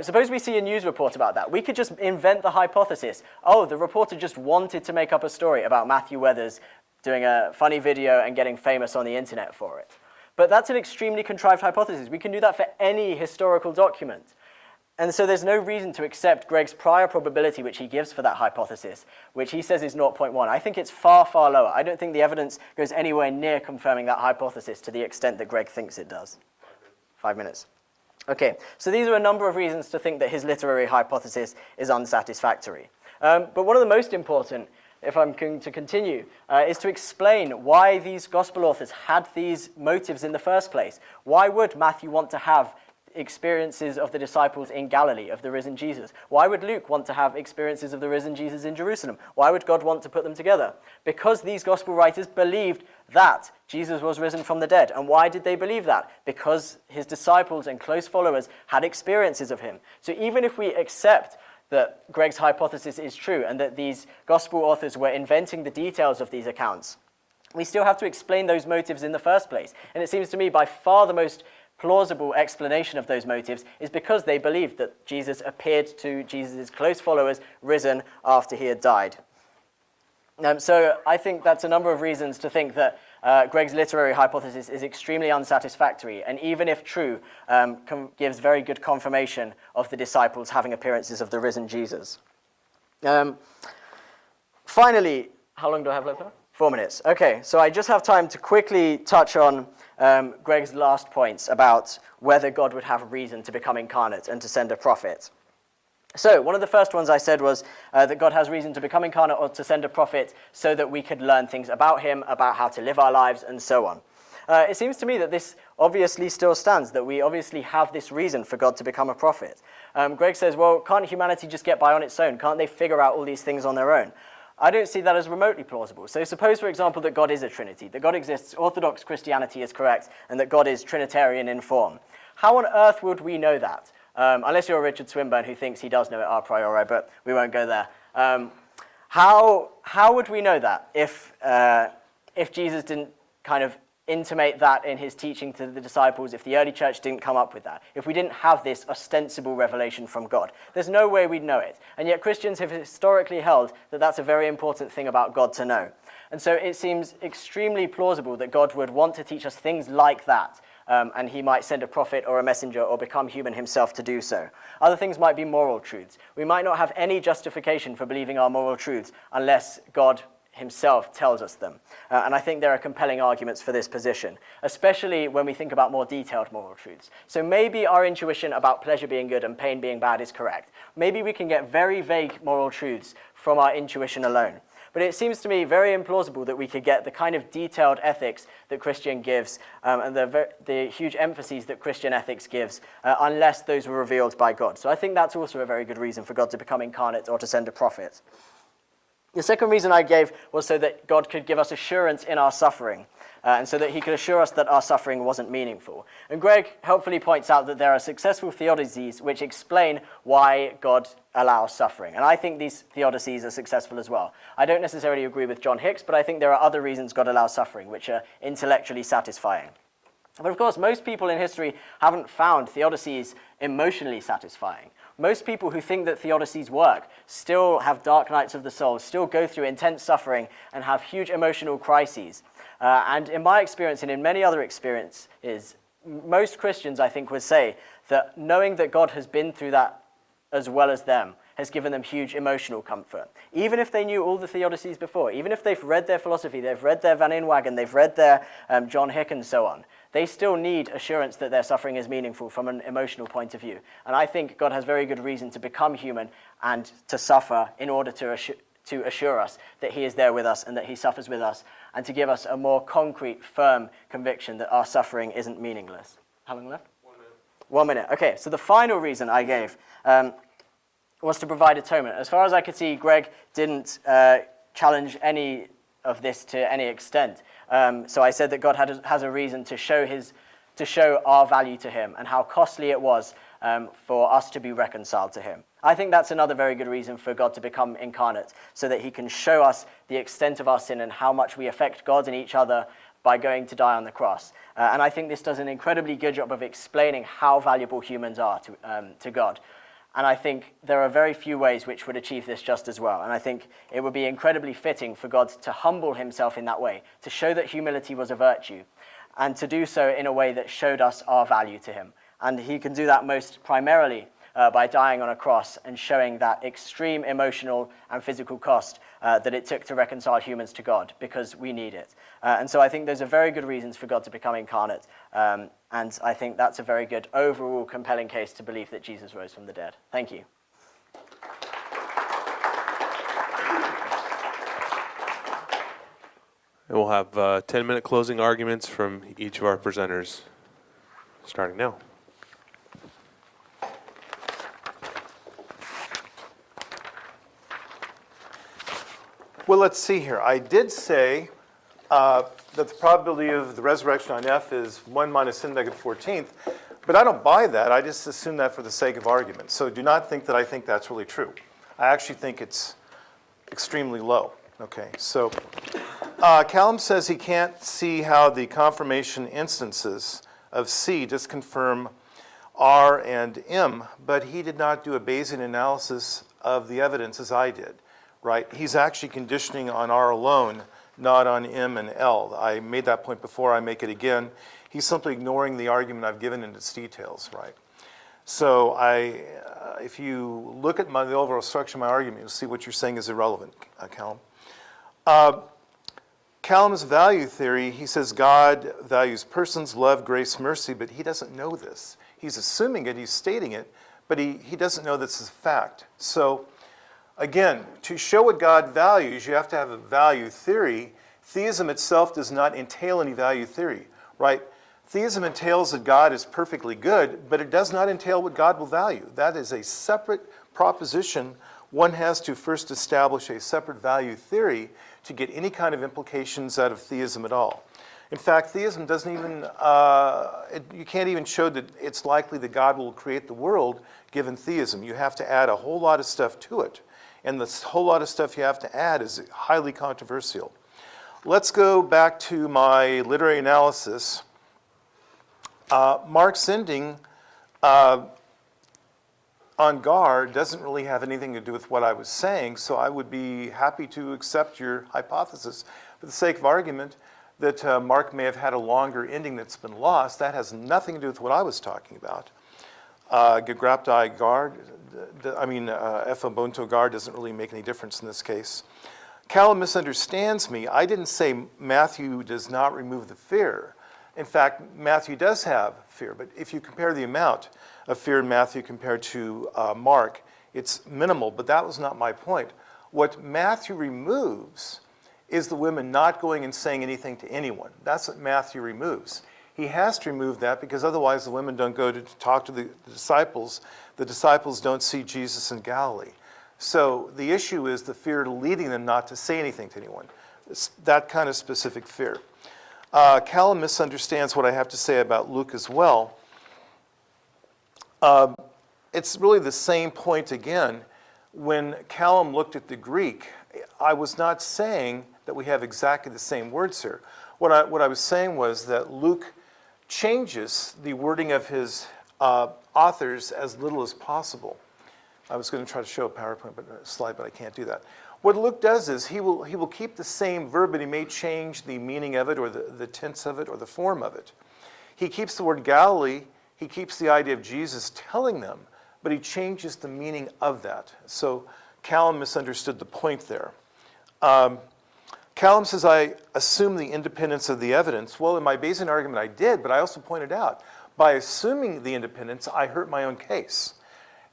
S4: Suppose we see a news report about that. We could just invent the hypothesis. Oh, the reporter just wanted to make up a story about Matthew Weathers doing a funny video and getting famous on the internet for it. But that's an extremely contrived hypothesis. We can do that for any historical document. And so there's no reason to accept Greg's prior probability, which he gives for that hypothesis, which he says is 0.1. I think it's far, far lower. I don't think the evidence goes anywhere near confirming that hypothesis to the extent that Greg thinks it does. 5 minutes. Okay, so these are a number of reasons to think that his literary hypothesis is unsatisfactory. But one of the most important, if I'm going to continue, is to explain why these gospel authors had these motives in the first place. Why would Matthew want to have experiences of the disciples in Galilee, of the risen Jesus? Why would Luke want to have experiences of the risen Jesus in Jerusalem? Why would God want to put them together? Because these gospel writers believed that Jesus was risen from the dead. And why did they believe that? Because his disciples and close followers had experiences of him. So even if we accept that Greg's hypothesis is true and that these gospel authors were inventing the details of these accounts, we still have to explain those motives in the first place. And it seems to me by far the most plausible explanation of those motives is because they believed that Jesus appeared to Jesus' close followers risen after he had died. So I think that's a number of reasons to think that Greg's literary hypothesis is extremely unsatisfactory, and even if true, gives very good confirmation of the disciples having appearances of the risen Jesus. Finally, how long do I have left? 4 minutes. Okay, so I just have time to quickly touch on Greg's last points about whether God would have reason to become incarnate and to send a prophet. So one of the first ones I said was that God has reason to become incarnate or to send a prophet so that we could learn things about him, about how to live our lives, and so on. It seems to me that this obviously still stands, that we obviously have this reason for God to become a prophet. Greg says, well, can't humanity just get by on its own? Can't they figure out all these things on their own? I don't see that as remotely plausible. So suppose, for example, that God is a Trinity, that God exists, Orthodox Christianity is correct, and that God is Trinitarian in form. How on earth would we know that? Unless you're Richard Swinburne, who thinks he does know it a priori, but we won't go there. How would we know that if Jesus didn't kind of intimate that in his teaching to the disciples, if the early church didn't come up with that, if we didn't have this ostensible revelation from God? There's no way we'd know it. And yet Christians have historically held that that's a very important thing about God to know. And so it seems extremely plausible that God would want to teach us things like that. And he might send a prophet or a messenger or become human himself to do so. Other things might be moral truths. We might not have any justification for believing our moral truths unless God himself tells us them. And I think there are compelling arguments for this position, especially when we think about more detailed moral truths. So maybe our intuition about pleasure being good and pain being bad is correct. Maybe we can get very vague moral truths from our intuition alone. But it seems to me very implausible that we could get the kind of detailed ethics that Christian gives and the huge emphases that Christian ethics gives unless those were revealed by God. So I think that's also a very good reason for God to become incarnate or to send a prophet. The second reason I gave was so that God could give us assurance in our suffering, and so that he could assure us that our suffering wasn't meaningful. And Greg helpfully points out that there are successful theodicies which explain why God allows suffering. And I think these theodicies are successful as well. I don't necessarily agree with John Hicks, but I think there are other reasons God allows suffering which are intellectually satisfying. But of course, most people in history haven't found theodicies emotionally satisfying. Most people who think that theodicies work still have dark nights of the soul, still go through intense suffering and have huge emotional crises. And in my experience and in many other experiences, most Christians, I think, would say that knowing that God has been through that as well as them has given them huge emotional comfort. Even if they knew all the theodicies before, even if they've read their philosophy, they've read their Van Inwagen, they've read their John Hick and so on, they still need assurance that their suffering is meaningful from an emotional point of view. And I think God has very good reason to become human and to suffer in order to assure us that he is there with us and that he suffers with us, and to give us a more concrete, firm conviction that our suffering isn't meaningless. How long left? 1 minute. 1 minute. Okay, so the final reason I gave was to provide atonement. As far as I could see, Greg didn't challenge any of this to any extent. So I said that God has a reason to show our value to him and how costly it was for us to be reconciled to him. I think that's another very good reason for God to become incarnate, so that he can show us the extent of our sin and how much we affect God and each other by going to die on the cross. And I think this does an incredibly good job of explaining how valuable humans are to God. And I think there are very few ways which would achieve this just as well. And I think it would be incredibly fitting for God to humble himself in that way, to show that humility was a virtue, and to do so in a way that showed us our value to him. And he can do that most primarily by dying on a cross and showing that extreme emotional and physical cost that it took to reconcile humans to God, because we need it. And so I think those are very good reasons for God to become incarnate. And I think that's a very good overall compelling case to believe that Jesus rose from the dead. Thank you.
S2: And we'll have 10-minute closing arguments from each of our presenters, starting now.
S3: Well, let's see here. I did say that the probability of the resurrection on F is 1 minus n negative 14th, but I don't buy that. I just assume that for the sake of argument. So do not think that I think that's really true. I actually think it's extremely low. Okay, so Calum says he can't see how the confirmation instances of C disconfirm R and M, but he did not do a Bayesian analysis of the evidence as I did. Right? He's actually conditioning on R alone, not on M and L. I made that point before, I make it again. He's simply ignoring the argument I've given in its details, right? So if you look at the overall structure of my argument, you'll see what you're saying is irrelevant, Calum. Calum's value theory, he says God values persons, love, grace, mercy, but he doesn't know this. He's assuming it, he's stating it, but he doesn't know this is a fact. So again, to show what God values, you have to have a value theory. Theism itself does not entail any value theory, right? Theism entails that God is perfectly good, but it does not entail what God will value. That is a separate proposition. One has to first establish a separate value theory to get any kind of implications out of theism at all. In fact, theism doesn't even, you can't even show that it's likely that God will create the world given theism. You have to add a whole lot of stuff to it. And this whole lot of stuff you have to add is highly controversial. Let's go back to my literary analysis. Mark's ending on Gar doesn't really have anything to do with what I was saying, so I would be happy to accept your hypothesis for the sake of argument that Mark may have had a longer ending that's been lost. That has nothing to do with what I was talking about. Gegraptai Gar, Ephabonto Gar doesn't really make any difference in this case. Calum misunderstands me. I didn't say Matthew does not remove the fear. In fact, Matthew does have fear, but if you compare the amount of fear in Matthew compared to Mark, it's minimal, but that was not my point. What Matthew removes is the women not going and saying anything to anyone. That's what Matthew removes. He has to remove that because otherwise the women don't go to talk to the disciples. The disciples don't see Jesus in Galilee. So the issue is the fear leading them not to say anything to anyone. It's that kind of specific fear. Calum misunderstands what I have to say about Luke as well. It's really the same point again. When Calum looked at the Greek, I was not saying that we have exactly the same words here. What I was saying was that Luke changes the wording of his authors as little as possible. I was going to try to show a PowerPoint slide, but I can't do that. What Luke does is he will keep the same verb, but he may change the meaning of it or the tense of it or the form of it. He keeps the word Galilee, he keeps the idea of Jesus telling them, but he changes the meaning of that. So Calum misunderstood the point there. Calum says, I assume the independence of the evidence. Well, in my Bayesian argument I did, but I also pointed out, by assuming the independence, I hurt my own case.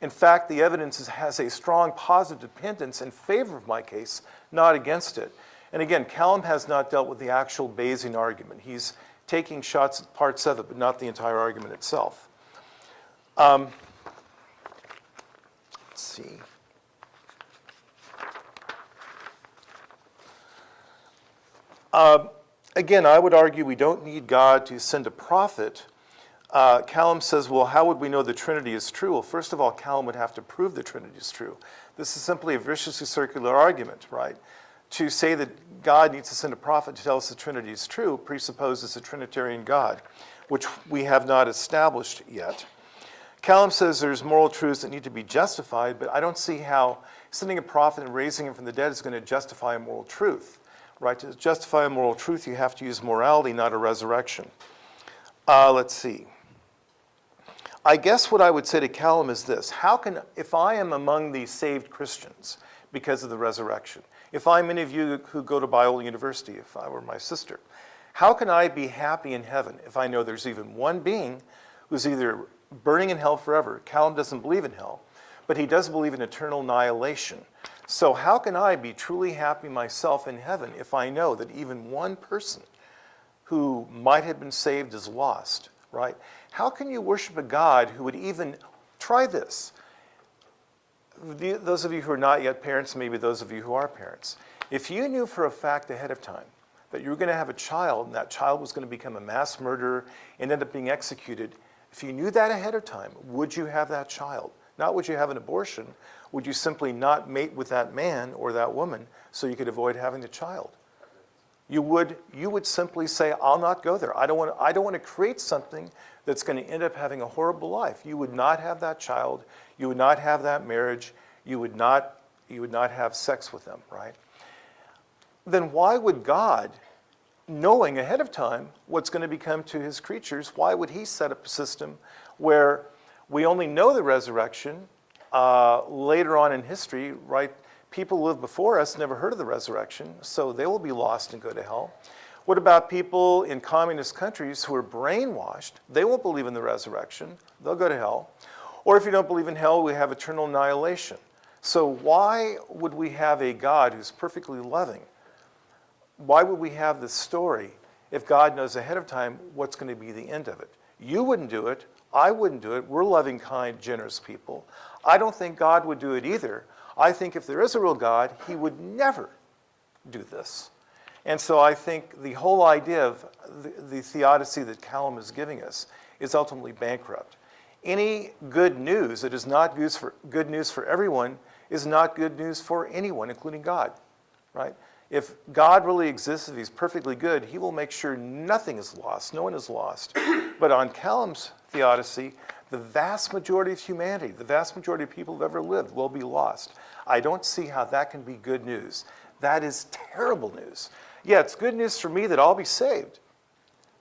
S3: In fact, the evidence has a strong positive dependence in favor of my case, not against it. And again, Calum has not dealt with the actual Bayesian argument. He's taking shots at parts of it, but not the entire argument itself. Let's see. Again, I would argue we don't need God to send a prophet. Calum says, well, how would we know the Trinity is true? Well, first of all, Calum would have to prove the Trinity is true. This is simply a viciously circular argument, right? To say that God needs to send a prophet to tell us the Trinity is true presupposes a Trinitarian God, which we have not established yet. Calum says there's moral truths that need to be justified, but I don't see how sending a prophet and raising him from the dead is going to justify a moral truth, right? To justify a moral truth, you have to use morality, not a resurrection. Let's see. I guess what I would say to Calum is this. How can, if I am among the saved Christians because of the resurrection, if I'm any of you who go to Biola University, if I were my sister, how can I be happy in heaven if I know there's even one being who's either burning in hell forever? Calum doesn't believe in hell, but he does believe in eternal annihilation. So how can I be truly happy myself in heaven if I know that even one person who might have been saved is lost, right? How can you worship a God who would even try this? Those of you who are not yet parents, maybe those of you who are parents, if you knew for a fact ahead of time that you were going to have a child and that child was going to become a mass murderer and end up being executed, if you knew that ahead of time, would you have that child? Not would you have an abortion, would you simply not mate with that man or that woman so you could avoid having the child? You would simply say, I'll not go there. I don't want to create something that's going to end up having a horrible life. You would not have that child. You would not have that marriage. You would not have sex with them, right? Then why would God, knowing ahead of time what's going to become to his creatures, why would he set up a system where we only know the resurrection later on in history, right? People who lived before us never heard of the resurrection, so they will be lost and go to hell. What about people in communist countries who are brainwashed? They won't believe in the resurrection. They'll go to hell. Or if you don't believe in hell, we have eternal annihilation. So why would we have a God who's perfectly loving? Why would we have this story if God knows ahead of time what's going to be the end of it? You wouldn't do it. I wouldn't do it. We're loving, kind, generous people. I don't think God would do it either. I think if there is a real God, he would never do this. And so I think the whole idea of the theodicy that Calum is giving us is ultimately bankrupt. Any good news that is not good news for everyone is not good news for anyone, including God, right? If God really exists, if he's perfectly good, he will make sure nothing is lost, no one is lost. But on Calum's theodicy, the vast majority of humanity, the vast majority of people who've ever lived will be lost. I don't see how that can be good news. That is terrible news. Yeah, it's good news for me that I'll be saved,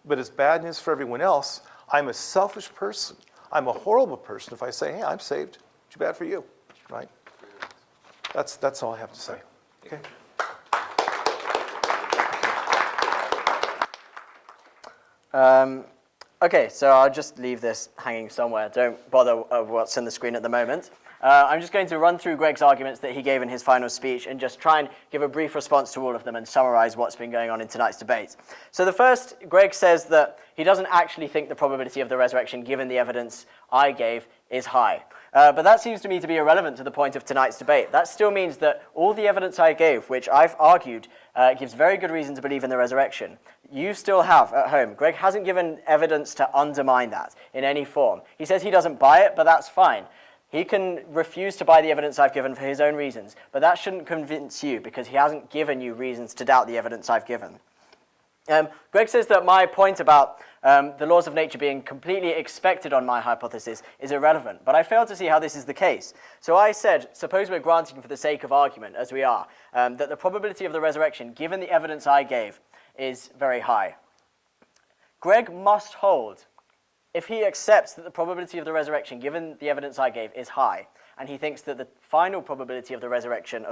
S3: but it's bad news for everyone else. I'm a selfish person. I'm a horrible person if I say, hey, I'm saved. Too bad for you, right? That's all I have to say. Okay.
S4: Okay, so I'll just leave this hanging somewhere. Don't bother what's on the screen at the moment. I'm just going to run through Greg's arguments that he gave in his final speech and just try and give a brief response to all of them and summarize what's been going on in tonight's debate. So the first, Greg says that he doesn't actually think the probability of the resurrection, given the evidence I gave, is high. But that seems to me to be irrelevant to the point of tonight's debate. That still means that all the evidence I gave, which I've argued, gives very good reason to believe in the resurrection. You still have at home. Greg hasn't given evidence to undermine that in any form. He says he doesn't buy it, but that's fine. He can refuse to buy the evidence I've given for his own reasons, but that shouldn't convince you because he hasn't given you reasons to doubt the evidence I've given. Greg says that my point about the laws of nature being completely expected on my hypothesis is irrelevant, but I fail to see how this is the case. So I said, suppose we're granting for the sake of argument, as we are, that the probability of the resurrection, given the evidence I gave, is very high. Greg must hold, if he accepts that the probability of the resurrection, given the evidence I gave, is high, and he thinks that the final probability of the resurrection,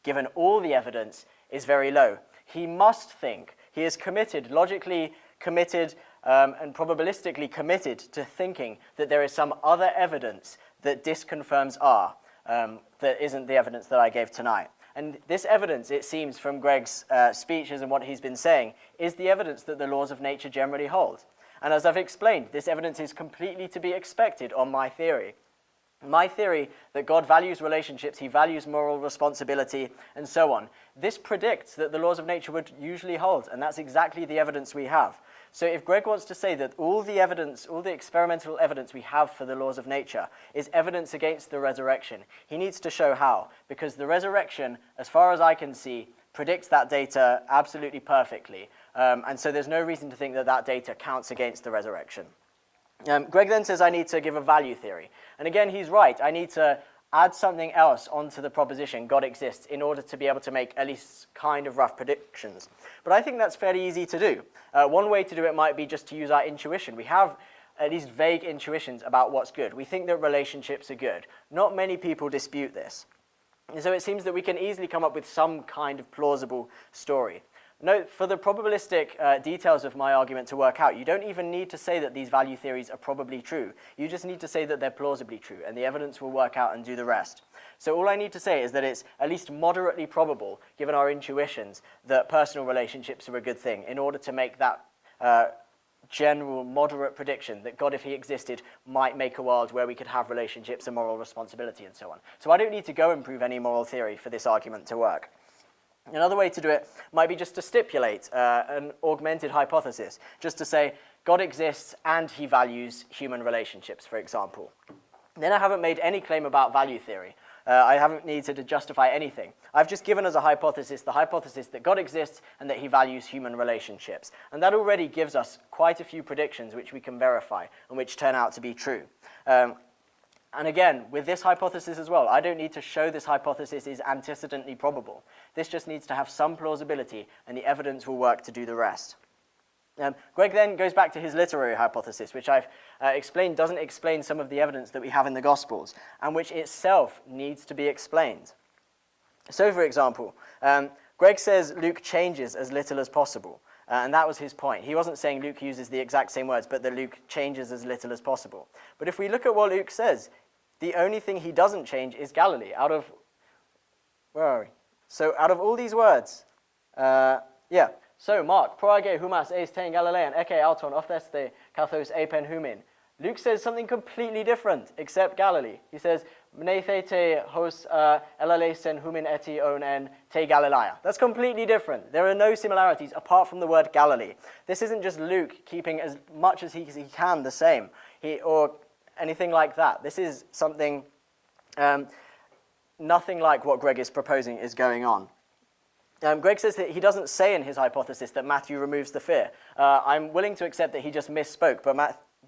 S4: given all the evidence, is very low, he must think, he is committed, logically committed, and probabilistically committed to thinking that there is some other evidence that disconfirms R, that isn't the evidence that I gave tonight. And this evidence, it seems from Greg's speeches and what he's been saying, is the evidence that the laws of nature generally hold. And as I've explained, this evidence is completely to be expected on my theory. My theory that God values relationships, he values moral responsibility, and so on. This predicts that the laws of nature would usually hold, and that's exactly the evidence we have. So if Greg wants to say that all the evidence, all the experimental evidence we have for the laws of nature is evidence against the resurrection, he needs to show how, because the resurrection, as far as I can see, predicts that data absolutely perfectly, and so there's no reason to think that that data counts against the resurrection. Greg then says I need to give a value theory. And again, he's right. I need to add something else onto the proposition God exists in order to be able to make at least kind of rough predictions. But I think that's fairly easy to do. One way to do it might be just to use our intuition. We have at least vague intuitions about what's good. We think that relationships are good. Not many people dispute this. And so it seems that we can easily come up with some kind of plausible story. Note, for the probabilistic details of my argument to work out, you don't even need to say that these value theories are probably true. You just need to say that they're plausibly true, and the evidence will work out and do the rest. So all I need to say is that it's at least moderately probable, given our intuitions, that personal relationships are a good thing, in order to make that general, moderate prediction that God, if he existed, might make a world where we could have relationships and moral responsibility and so on. So I don't need to go and prove any moral theory for this argument to work. Another way to do it might be just to stipulate an augmented hypothesis, just to say God exists and he values human relationships, for example. Then I haven't made any claim about value theory. I haven't needed to justify anything. I've just given as a hypothesis the hypothesis that God exists and that he values human relationships. And that already gives us quite a few predictions which we can verify and which turn out to be true. And again, with this hypothesis as well, I don't need to show this hypothesis is antecedently probable. This just needs to have some plausibility, and the evidence will work to do the rest. Greg then goes back to his literary hypothesis, which I've explained doesn't explain some of the evidence that we have in the Gospels, and which itself needs to be explained. So, for example, Greg says Luke changes as little as possible. And that was his point. He wasn't saying Luke uses the exact same words, but that Luke changes as little as possible. But if we look at what Luke says, the only thing he doesn't change is Galilee. Where are we? So out of all these words, So Mark, proage humas eis ten Galilean, eke auton otheste kathos epen humin. Luke says something completely different, except Galilee. He says, Mneithete hos elalesen humin eti onen te Galilea. That's completely different. There are no similarities apart from the word Galilee. This isn't just Luke keeping as much as he can the same, or anything like that. This is something, nothing like what Greg is proposing is going on. Greg says that he doesn't say in his hypothesis that Matthew removes the fear. I'm willing to accept that he just misspoke,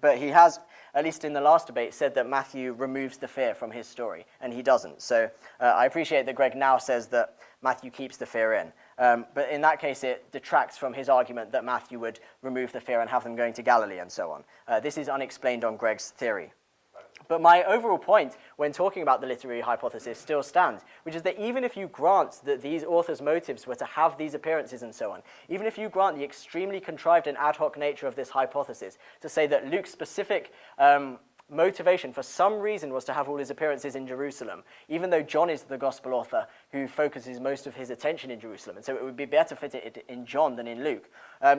S4: but he has, at least in the last debate, said that Matthew removes the fear from his story, and he doesn't. So I appreciate that Greg now says that Matthew keeps the fear in. But in that case, it detracts from his argument that Matthew would remove the fear and have them going to Galilee and so on. This is unexplained on Greg's theory. But my overall point when talking about the literary hypothesis still stands, which is that even if you grant that these authors' motives were to have these appearances and so on, even if you grant the extremely contrived and ad hoc nature of this hypothesis to say that Luke's specific motivation for some reason was to have all his appearances in Jerusalem, even though John is the gospel author who focuses most of his attention in Jerusalem, and so it would be better fit it in John than in Luke.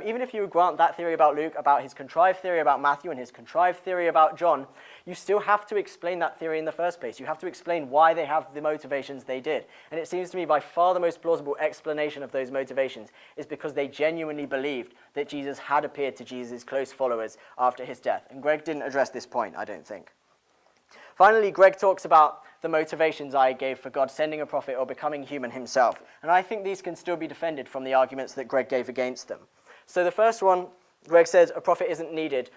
S4: Even if you grant that theory about Luke, about his contrived theory about Matthew and his contrived theory about John, you still have to explain that theory in the first place. You have to explain why they have the motivations they did. And it seems to me by far the most plausible explanation of those motivations is because they genuinely believed that Jesus had appeared to Jesus' close followers after his death. And Greg didn't address this point, I don't think. Finally, Greg talks about the motivations I gave for God sending a prophet or becoming human himself. And I think these can still be defended from the arguments that Greg gave against them. So the first one, Greg says a prophet isn't needed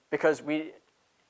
S4: because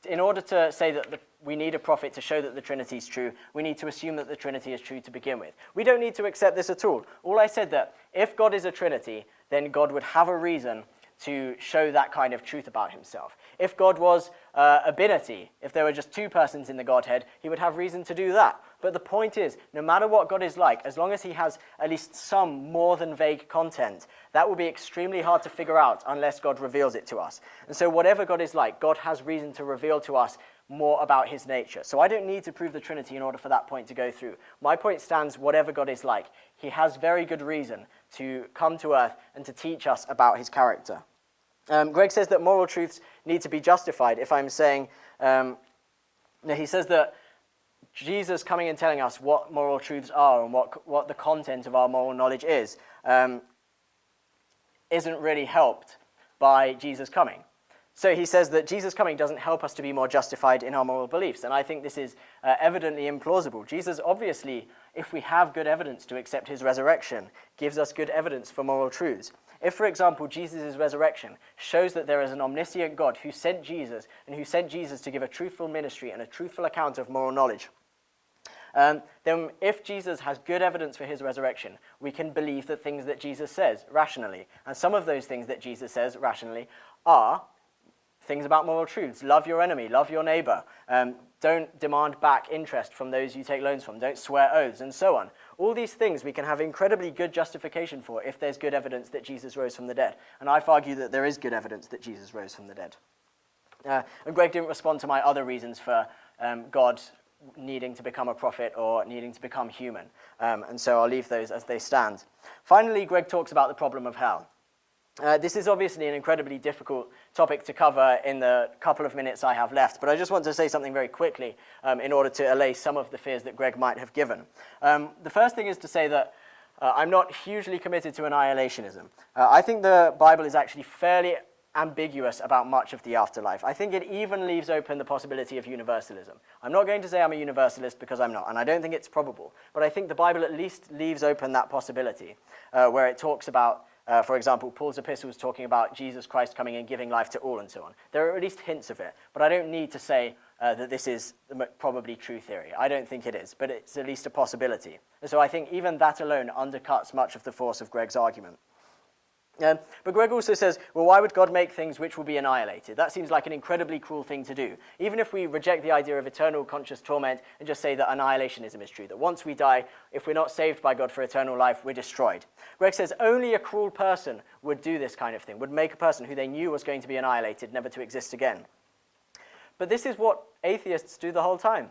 S4: in order to say that we need a prophet to show that the Trinity is true, we need to assume that the Trinity is true to begin with. We don't need to accept this at all. All I said that if God is a Trinity, then God would have a reason to show that kind of truth about himself. If God was a binity, if there were just two persons in the Godhead, he would have reason to do that. But the point is, no matter what God is like, as long as he has at least some more than vague content, that will be extremely hard to figure out unless God reveals it to us. And so whatever God is like, God has reason to reveal to us more about his nature. So I don't need to prove the Trinity in order for that point to go through. My point stands, whatever God is like, he has very good reason to come to earth and to teach us about his character. Greg says that moral truths need to be justified. If I'm saying, he says that Jesus coming and telling us what moral truths are and what the content of our moral knowledge is, isn't really helped by Jesus coming. So he says that Jesus coming doesn't help us to be more justified in our moral beliefs, and I think this is evidently implausible. Jesus obviously, if we have good evidence to accept his resurrection, gives us good evidence for moral truths. If, for example, Jesus' resurrection shows that there is an omniscient God who sent Jesus, and who sent Jesus to give a truthful ministry and a truthful account of moral knowledge, then if Jesus has good evidence for his resurrection, we can believe the things that Jesus says rationally. And some of those things that Jesus says rationally are things about moral truths. Love your enemy, love your neighbor. Don't demand back interest from those you take loans from. Don't swear oaths, and so on. All these things we can have incredibly good justification for if there's good evidence that Jesus rose from the dead. And I've argued that there is good evidence that Jesus rose from the dead. And Greg didn't respond to my other reasons for God needing to become a prophet or needing to become human. And so I'll leave those as they stand. Finally, Greg talks about the problem of hell. This is obviously an incredibly difficult topic to cover in the couple of minutes I have left, but I just want to say something very quickly in order to allay some of the fears that Greg might have given. The first thing is to say that I'm not hugely committed to annihilationism. I think the Bible is actually fairly ambiguous about much of the afterlife. I think it even leaves open the possibility of universalism. I'm not going to say I'm a universalist because I'm not, and I don't think it's probable, but I think the Bible at least leaves open that possibility where it talks about for example, Paul's epistle is talking about Jesus Christ coming and giving life to all and so on. There are at least hints of it, but I don't need to say that this is the probably true theory. I don't think it is, but it's at least a possibility. And so I think even that alone undercuts much of the force of Greg's argument. But Greg also says, well, why would God make things which will be annihilated? That seems like an incredibly cruel thing to do. Even if we reject the idea of eternal conscious torment and just say that annihilationism is true, that once we die, if we're not saved by God for eternal life, we're destroyed. Greg says only a cruel person would do this kind of thing, would make a person who they knew was going to be annihilated, never to exist again. But this is what atheists do the whole time.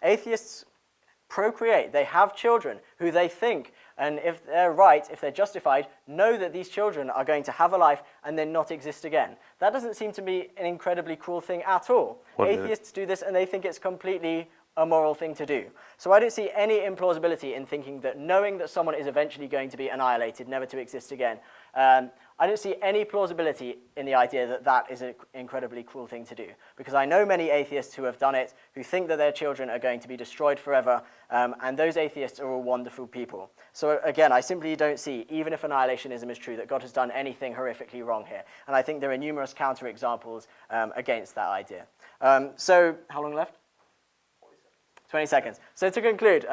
S4: Atheists procreate. They have children who they think, and if they're right, if they're justified, know that these children are going to have a life and then not exist again. That doesn't seem to be an incredibly cruel thing at all. Atheists do this and they think it's completely a moral thing to do. So I don't see any implausibility in thinking that knowing that someone is eventually going to be annihilated, never to exist again, I don't see any plausibility in the idea that that is an incredibly cruel thing to do. Because I know many atheists who have done it, who think that their children are going to be destroyed forever, and those atheists are all wonderful people. So again, I simply don't see, even if annihilationism is true, that God has done anything horrifically wrong here. And I think there are numerous counterexamples against that idea. So, how long left? 20 seconds. So to conclude,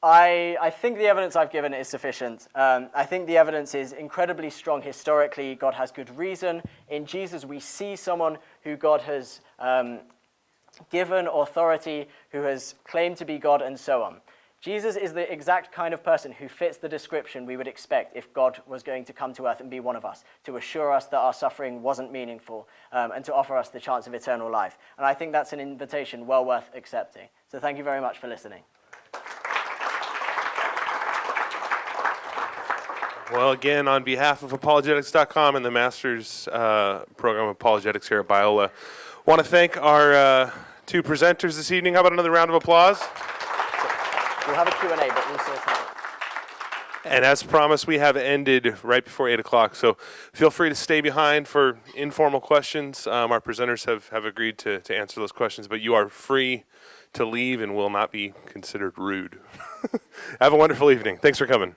S4: I think the evidence I've given is sufficient. I think the evidence is incredibly strong historically. God has good reason. In Jesus, we see someone who God has given authority, who has claimed to be God, and so on. Jesus is the exact kind of person who fits the description we would expect if God was going to come to earth and be one of us, to assure us that our suffering wasn't meaningful, and to offer us the chance of eternal life. And I think that's an invitation well worth accepting. So thank you very much for listening.
S2: Well, again, on behalf of apologetics.com and the Master's program of Apologetics here at Biola, want to thank our two presenters this evening. How about another round of applause?
S4: We'll have a Q&A, but we'll see time.
S2: And as promised, we have ended right before 8 o'clock, so feel free to stay behind for informal questions. Our presenters have agreed to answer those questions, but you are free to leave and will not be considered rude. Have a wonderful evening. Thanks for coming.